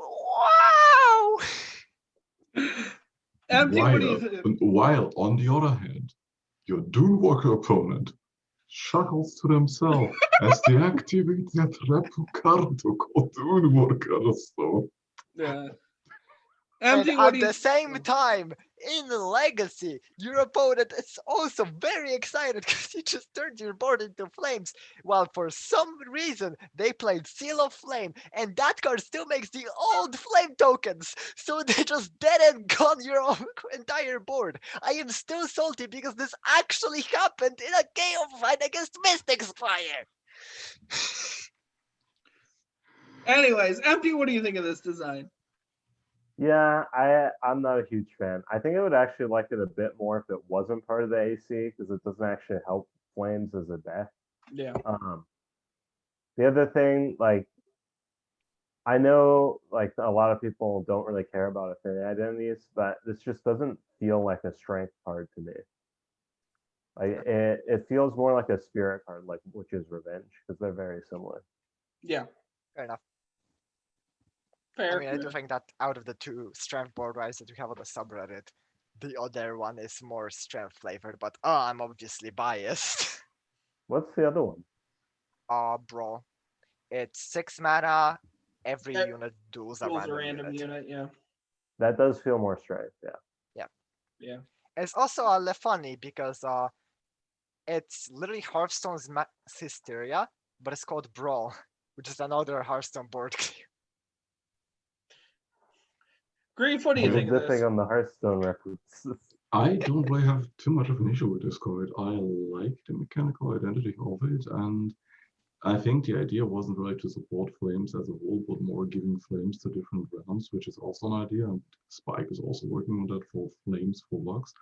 Wow! Empty, what do you think? While on the other hand, your Doomwalker opponent chuckles to themselves as they activate that replicato called Doomwalker. So. Yeah. And Empty, what at do you the same time, in Legacy, your opponent is also very excited because you just turned your board into flames. While for some reason they played Seal of Flame, and that card still makes the old flame tokens. So they just dead and gone your entire board. I am still salty because this actually happened in a KO fight against Mystic Spire. Anyways, Empty, what do you think of this design? Yeah, I'm not a huge fan. I think I would actually like it a bit more if it wasn't part of the AC because it doesn't actually help Flames as a deck. Yeah. The other thing, like, I know like a lot of people don't really care about affinity identities, but this just doesn't feel like a strength card to me. Like it feels more like a spirit card, like which is Revenge, because they're very similar. Yeah. Fair enough. Fair. I mean, I do think that out of the two strength board rides that we have on the subreddit, the other one is more strength flavored, but I'm obviously biased. What's the other one? Brawl. It's 6 mana, every That unit duels Duels a random unit. yeah. That does feel more strength, yeah. Yeah. It's also funny because it's literally Hearthstone's Hysteria, but it's called Brawl, which is another Hearthstone board. Grief, what do you think of The this? thing on the Hearthstone reference. I don't really have too much of an issue with this card. I like the mechanical identity of it, and I think the idea wasn't really to support Flames as a whole, but more giving Flames to different realms, which is also an idea, and Spike is also working on that for Flames for Lux.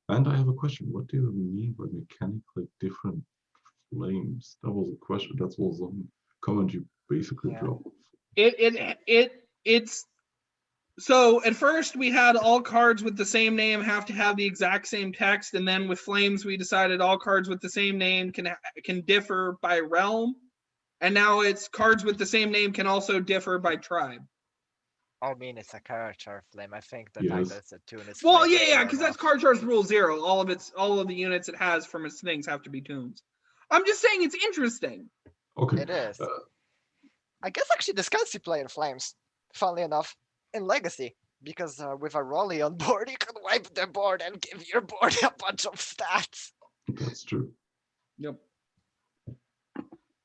And I have a question. What do you mean by mechanically different Flames? That was a question. That was a comment you basically dropped. It's so at first we had all cards with the same name have to have the exact same text, and then with Flames we decided all cards with the same name can differ by realm, and now it's cards with the same name can also differ by tribe. I mean, it's a character flame. I think the Yes. fact that it's a tune is. Well, flavored yeah, fair because that's enough. Card Charge Rule 0. All of the units it has from its things have to be tunes. I'm just saying it's interesting. Okay. It is. I guess actually this can see play in Flames, funnily enough, in Legacy. Because with a Rolly on board, you can wipe the board and give your board a bunch of stats. That's true. Yep.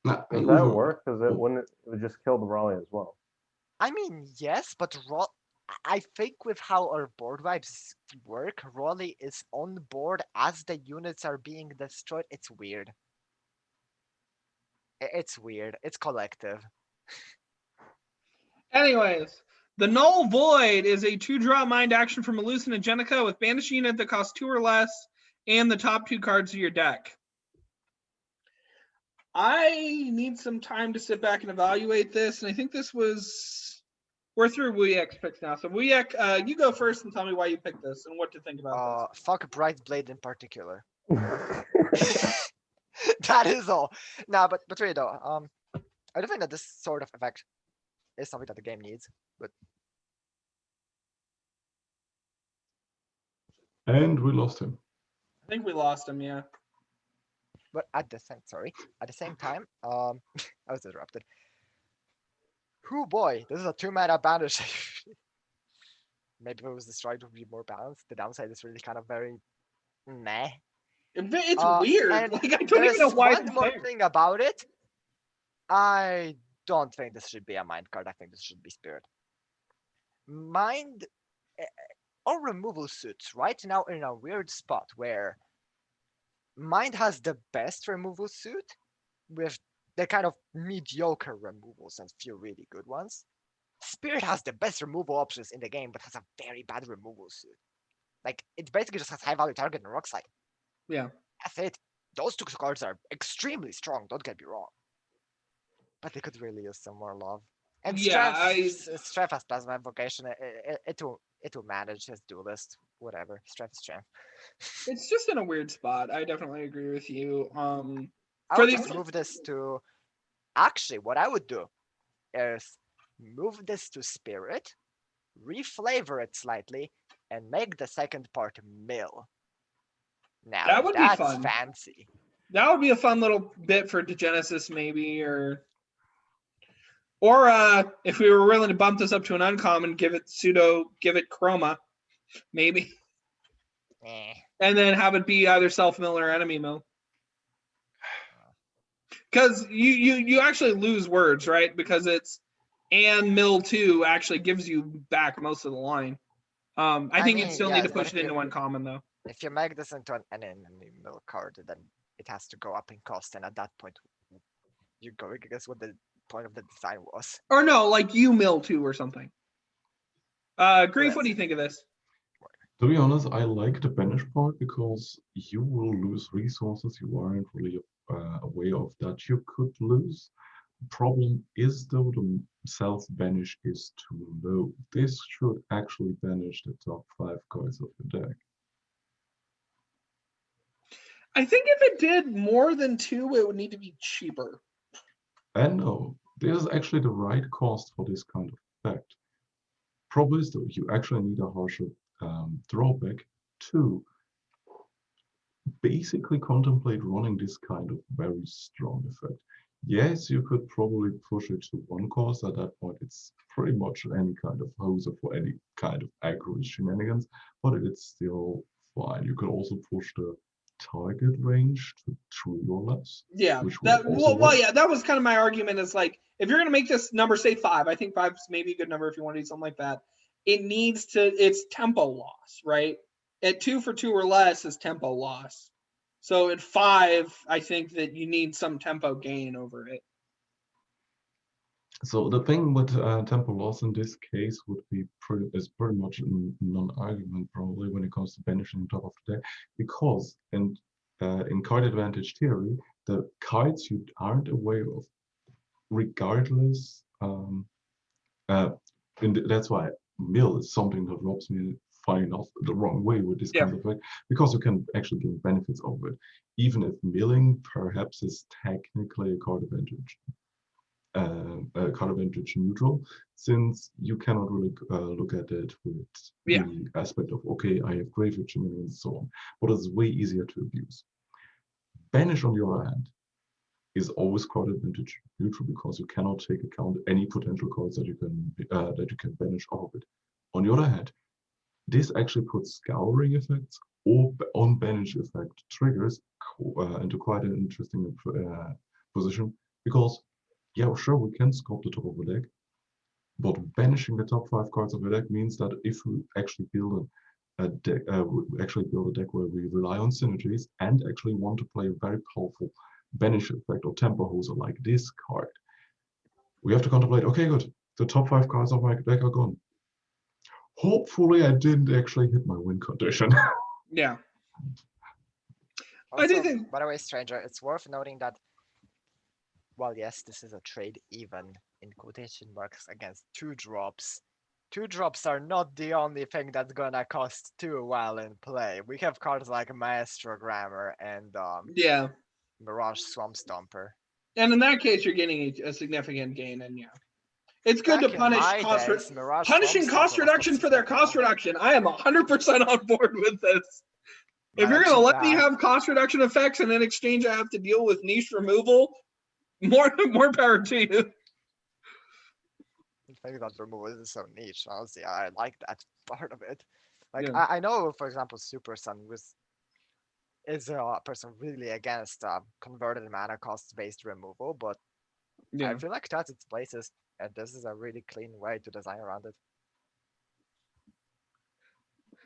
Nah, Does that work? Because it would just kill the Raleigh as well. I mean, yes, but I think with how our board vibes work, Rolly is on board as the units are being destroyed. It's weird. It's weird. It's collective. Anyways, the Null Void is a 2-drop mind action from Hallucinogenica with banish a unit that costs 2 or less and the top 2 cards of your deck. I need some time to sit back and evaluate this, and I think this was, we're through Wujek's picks now. So Wujek, you go first and tell me why you picked this and what to think about this. Fuck Bright Blade in particular. That is all. No, but really though, I don't think that this sort of effect is something that the game needs. But And we lost him. I think we lost him, yeah. at the same time, I was interrupted. Oh boy, this is a 2-mana banish. Maybe if it was destroyed, it would be more balanced. The downside is really kind of very meh. It's weird. And Like, I don't even know why one it's more there. thing about it. I don't think this should be a mind card. I think this should be spirit. Mind or removal suits right now in a weird spot where mind has the best removal suit with the kind of mediocre removals and few really good ones. Spirit has the best removal options in the game, but has a very bad removal suit. Like, it basically just has high value target and rock slide. Yeah. That's it. Those 2 cards are extremely strong, don't get me wrong. But they could really use some more love. And Yeah, Strength has Plasma Invocation. It will manage his duelist. Whatever. Strength is strength. It's just in a weird spot. I definitely agree with you. I would just move this to... Actually, what I would do is move this to Spirit, reflavor it slightly, and make the second part mill. Now, That would be that's fun. fancy. That would be a fun little bit for Degenesis, maybe, or if we were willing to bump this up to an uncommon, give it Chroma, maybe, and then have it be either self-mill or enemy mill. Because you actually lose words, right? Because it's and mill 2 actually gives you back most of the line. I think you'd still need to push it into uncommon though. If you make this into an enemy mill card, then it has to go up in cost, and at that point, you go against what the point of the design was. Or no, like you mill 2 or something. Grief, what do you think of this? To be honest, I like the banish part because you will lose resources you aren't really aware of that you could lose. The problem is though the self-banish is too low. This should actually banish the top 5 cards of the deck. I think if it did more than 2, it would need to be cheaper. And no, this is actually the right cost for this kind of effect. Problem is though, you actually need a harsher drawback to basically contemplate running this kind of very strong effect. Yes, you could probably push it to 1 cost. At that point, it's pretty much any kind of hoser for any kind of aggro shenanigans, but it's still fine. You could also push the target range to 3 or less. Yeah, that was kind of my argument. Is like, if you're going to make this number, say 5, I think 5 is maybe a good number if you want to do something like that. It's tempo loss, right? At 2 for 2 or less is tempo loss. So at 5, I think that you need some tempo gain over it. So the thing with tempo loss in this case would be pretty much a non-argument probably when it comes to banishing the top of the deck, because in card advantage theory, the cards you aren't aware of, regardless, that's why mill is something that rubs me funny enough the wrong way with this kind of effect, because you can actually gain benefits over it, even if milling perhaps is technically a card advantage neutral, since you cannot really look at it with the aspect of, okay, I have graveyard shenanigans and so on, but it's way easier to abuse. Banish, on the other hand, is always card advantage neutral because you cannot take account any potential cards that you can banish off of it. On the other hand, this actually puts scouring effects or on-banish effect triggers into quite an interesting position, because yeah, sure, we can sculpt the top of the deck, but banishing the top 5 cards of the deck means that if we actually build a deck where we rely on synergies and actually want to play a very powerful banish effect or tempo hoser like this card, we have to contemplate, okay, good, the top 5 cards of my deck are gone. Hopefully I didn't actually hit my win condition. Yeah. I do Also, think by the way, stranger, it's worth noting that, well, yes, this is a trade even in quotation marks against 2-drops. 2-drops are not the only thing that's gonna cost 2 while in play. We have cards like Maestro Grammar and yeah. Mirage Swamp Stomper. And in that case, you're getting a significant gain, and yeah, it's good Back to in punish my cost days, Mirage punishing Swamp cost Stomper was reduction for their cost profitable. reduction. I am 100% on board with this. If you're gonna Imagine let me that. have cost reduction effects, and in exchange I have to deal with niche removal, more power to you. I think that removal is so niche. Honestly, I like that part of it. Like Yeah. I know, for example, Super Sun is a person really against converted mana cost based removal, but Yeah. I feel like that's its places, and this is a really clean way to design around it.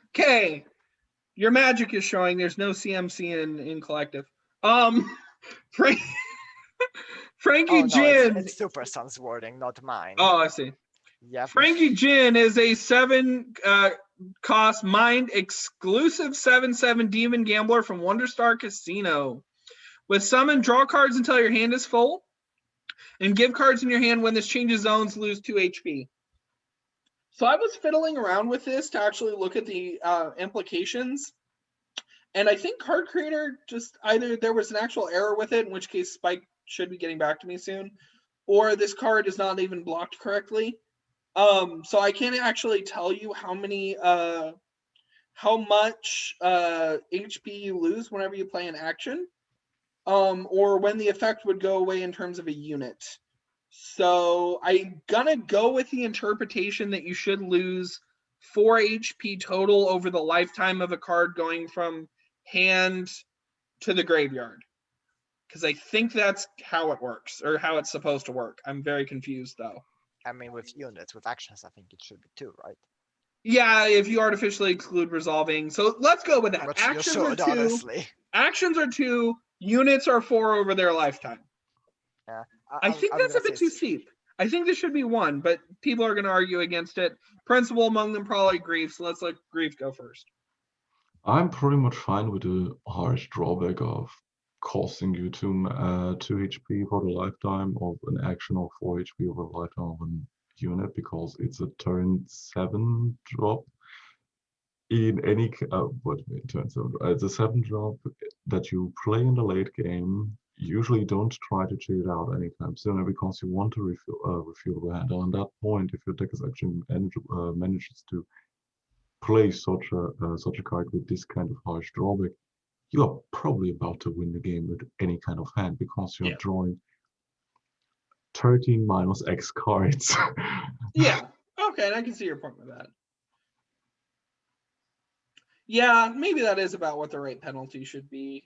Okay. Your magic is showing. There's no CMC in collective. Frankie Oh no, Djinn. it's Super Sun's wording, not mine. Oh, I see. Yeah. Frankie Djinn is a 7 cost mind exclusive 7/7 demon gambler from Wonderstar Casino. With summon, draw cards until your hand is full, and give cards in your hand when this changes zones, lose 2 HP. So I was fiddling around with this to actually look at the implications. And I think Card Creator just either there was an actual error with it, in which case Spike should be getting back to me soon, or this card is not even blocked correctly. So I can't actually tell you how much HP you lose whenever you play an action, or when the effect would go away in terms of a unit. So I'm gonna go with the interpretation that you should lose 4 HP total over the lifetime of a card going from hand to the graveyard. Because I think that's how it works, or how it's supposed to work. I'm very confused though. I mean, with units, with actions, I think it should be 2, right? Yeah, if you artificially exclude resolving. So let's go with that. Which you Actions should, are 2. honestly. Actions are 2. Units are 4 over their lifetime. Yeah. I think that's a bit too steep. I think this should be 1, but people are going to argue against it. Principal among them probably Grief, so let's let Grief go first. I'm pretty much fine with the harsh drawback of costing you 2 HP for the lifetime of an action or 4 HP over the lifetime of an unit, because it's a turn 7 drop. In any turn 7, it's a 7 drop that you play in the late game. Usually don't try to cheat out anytime sooner, because you want to refuel the hand. And at that point, if your deck is actually manages to play such a card with this kind of harsh drawback, you are probably about to win the game with any kind of hand, because you're drawing 13 minus X cards. Yeah. Okay, and I can see your point with that. Yeah, maybe that is about what the right penalty should be.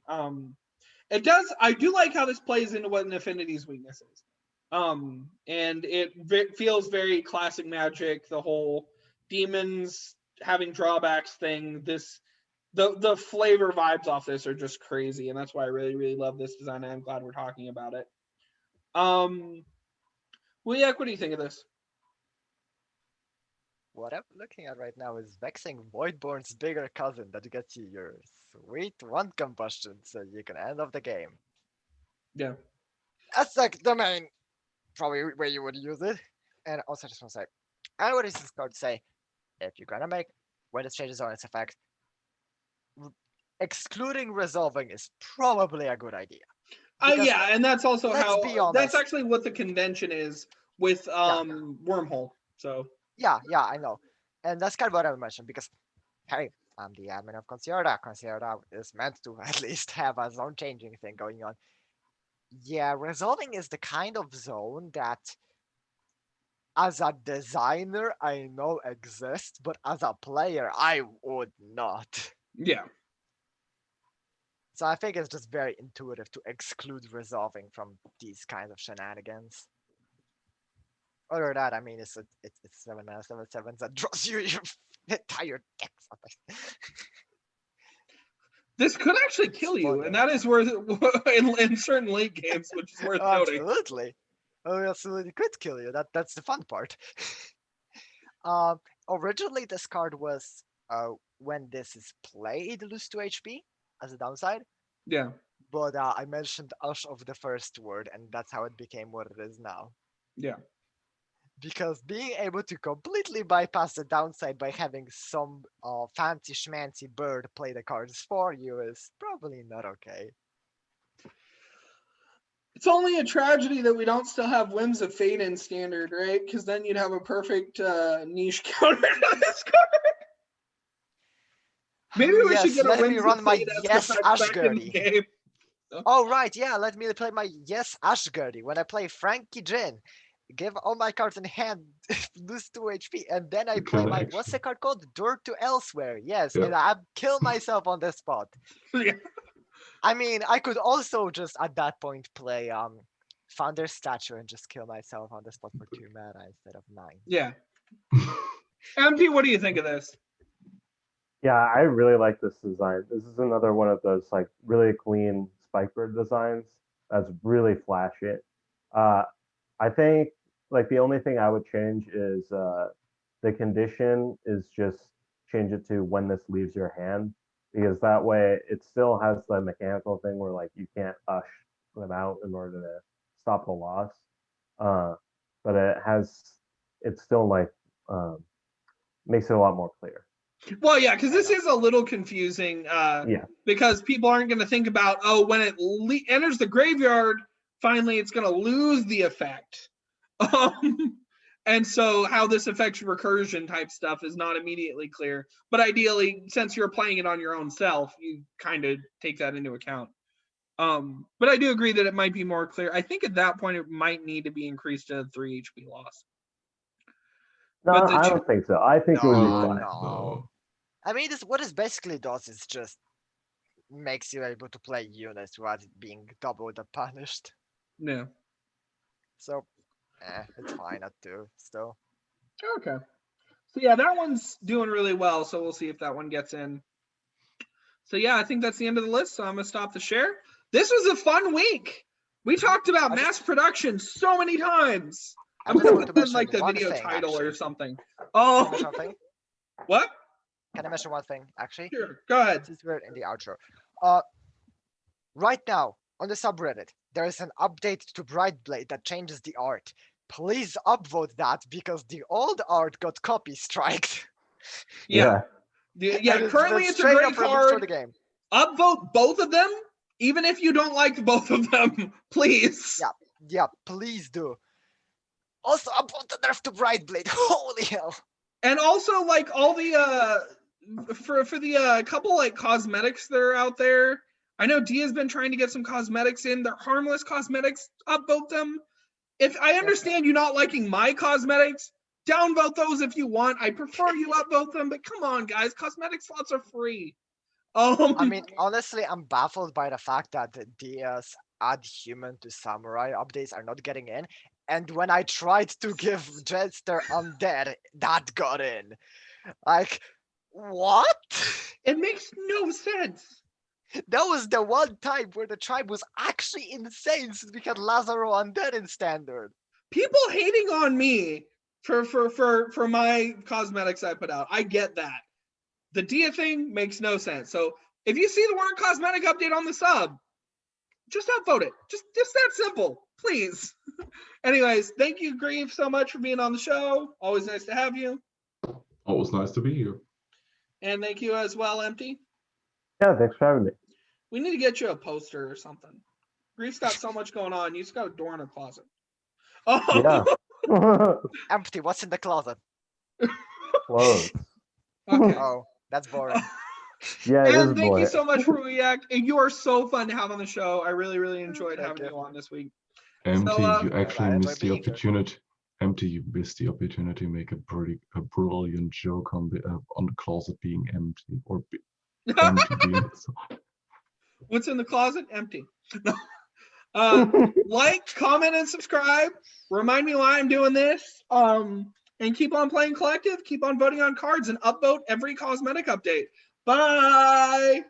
It does. I do like how this plays into what an Affinity's weakness is. And it feels very classic Magic. The whole demons having drawbacks thing. The flavor vibes off this are just crazy, and that's why I really, really love this design. And I'm glad we're talking about it. Wujek, what do you think of this? What I'm looking at right now is Vexing Voidborn's bigger cousin that gets you your sweet 1 combustion, so you can end off the game. Yeah. That's like the main probably where you would use it. And also, I just want to say, I know what this card say. If you're gonna make when it changes on its effect, excluding resolving is probably a good idea. Yeah, and that's also let's be honest, that's actually what the convention is with Wormhole. So yeah, I know, and that's kind of what I mentioned, because hey, I'm the admin of Concierta. Concierta is meant to at least have a zone changing thing going on. Yeah, resolving is the kind of zone that, as a designer, I know exists, but as a player, I would not. Yeah. So I think it's just very intuitive to exclude resolving from these kinds of shenanigans. Other than that, I mean, it's 7 mana 7/7 that draws you your entire deck. This could actually kill you, and that is worth in certain late games, which is worth noting. Absolutely. Oh, absolutely could kill you. That's the fun part. Originally, this card was when this is played, lose 2 HP as a downside. Yeah. But I mentioned Ush of the first word, and that's how it became what it is now. Yeah. Because being able to completely bypass the downside by having some fancy schmancy bird play the cards for you is probably not okay. It's only a tragedy that we don't still have Whims of Fate in standard, right? Because then you'd have a perfect niche counter to this card. Maybe we should get a let me Whims run of my Fate Yes effect back in the Ashgurdy. game. Oh right, yeah, let me play my Yes Ashgurdy. When I play Frankie Djinn, give all my cards in hand, lose 2 HP, and then I You play can my, actually- what's the card called? Dirt to Elsewhere. Yes, Yeah. and I kill myself on the spot. Yeah. I mean, I could also just at that point play Founder's Statue and just kill myself on the spot for 2 mana instead of 9. Yeah. MT, what do you think of this? Yeah, I really like this design. This is another one of those like really clean Spikebird designs that's really flashy. I think like the only thing I would change is the condition is just change it to when this leaves your hand, because that way it still has the mechanical thing where like you can't ush them out in order to stop the loss. But it's still like makes it a lot more clear. Well, yeah, because this is a little confusing. Yeah. Because people aren't going to think about, oh, when it enters the graveyard, finally it's going to lose the effect. And so how this affects recursion type stuff is not immediately clear. But ideally, since you're playing it on your own self, you kind of take that into account. But I do agree that it might be more clear. I think at that point it might need to be increased to 3 HP loss. No, But I don't think so. I think it would be No, fine. no. I mean, what this basically does is just makes you able to play units without it being doubled or punished. Yeah. So, it's fine at 2 still. Okay. So yeah, that one's doing really well. So we'll see if that one gets in. So yeah, I think that's the end of the list. So I'm gonna stop the share. This was a fun week. We talked about mass production so many times. I I'm just gonna want to put in like mention the one video thing, title or actually. something. Can I Oh, mention one thing? what? Can I mention one thing, actually? Sure. Go ahead. Since we're in the outro. Right now, on the subreddit, there is an update to Brightblade that changes the art. Please upvote that because the old art got copy striked. Yeah. Yeah. Yeah. And Currently, been it's a straight great up removed from card. the game. Upvote both of them, even if you don't like both of them, please. Yeah, please do. Also, upvote the nerf to Brightblade. Holy hell! And also, like all the for the couple like cosmetics that are out there. I know Dia's been trying to get some cosmetics in. They're harmless cosmetics. Upvote them. If I understand you not liking my cosmetics, downvote those if you want. I prefer you upvote them, but come on, guys, cosmetic slots are free. I mean, honestly, I'm baffled by the fact that the Dia's Add Human to Samurai updates are not getting in. And when I tried to give Jetster Undead, that got in. Like, what? It makes no sense. That was the one time where the tribe was actually insane since we had Lazaro Undead in standard. People hating on me for my cosmetics I put out. I get that. The Dia thing makes no sense. So if you see the word cosmetic update on the sub, just upvote it. Just that simple, please. Anyways, thank you, Grief, so much for being on the show. Always nice to have you. Always nice to be here. And thank you as well, Empty. Yeah, thanks for having me. We need to get you a poster or something. Grief's got so much going on. You just got a door in her closet. Oh. Yeah. Empty, what's in the closet? Close. Okay. Oh, that's boring. Yeah, it is And thank boring. you so much for React. You are so fun to have on the show. I really, really enjoyed Thank having you. you on this week. Empty, So, you actually I enjoy missed the being here. opportunity. Empty, you missed the opportunity to make a brilliant joke on the closet being empty or empty being. What's in the closet? Empty. Like, comment, and subscribe. Remind me why I'm doing this. And keep on playing collective. Keep on voting on cards and upvote every cosmetic update. Bye.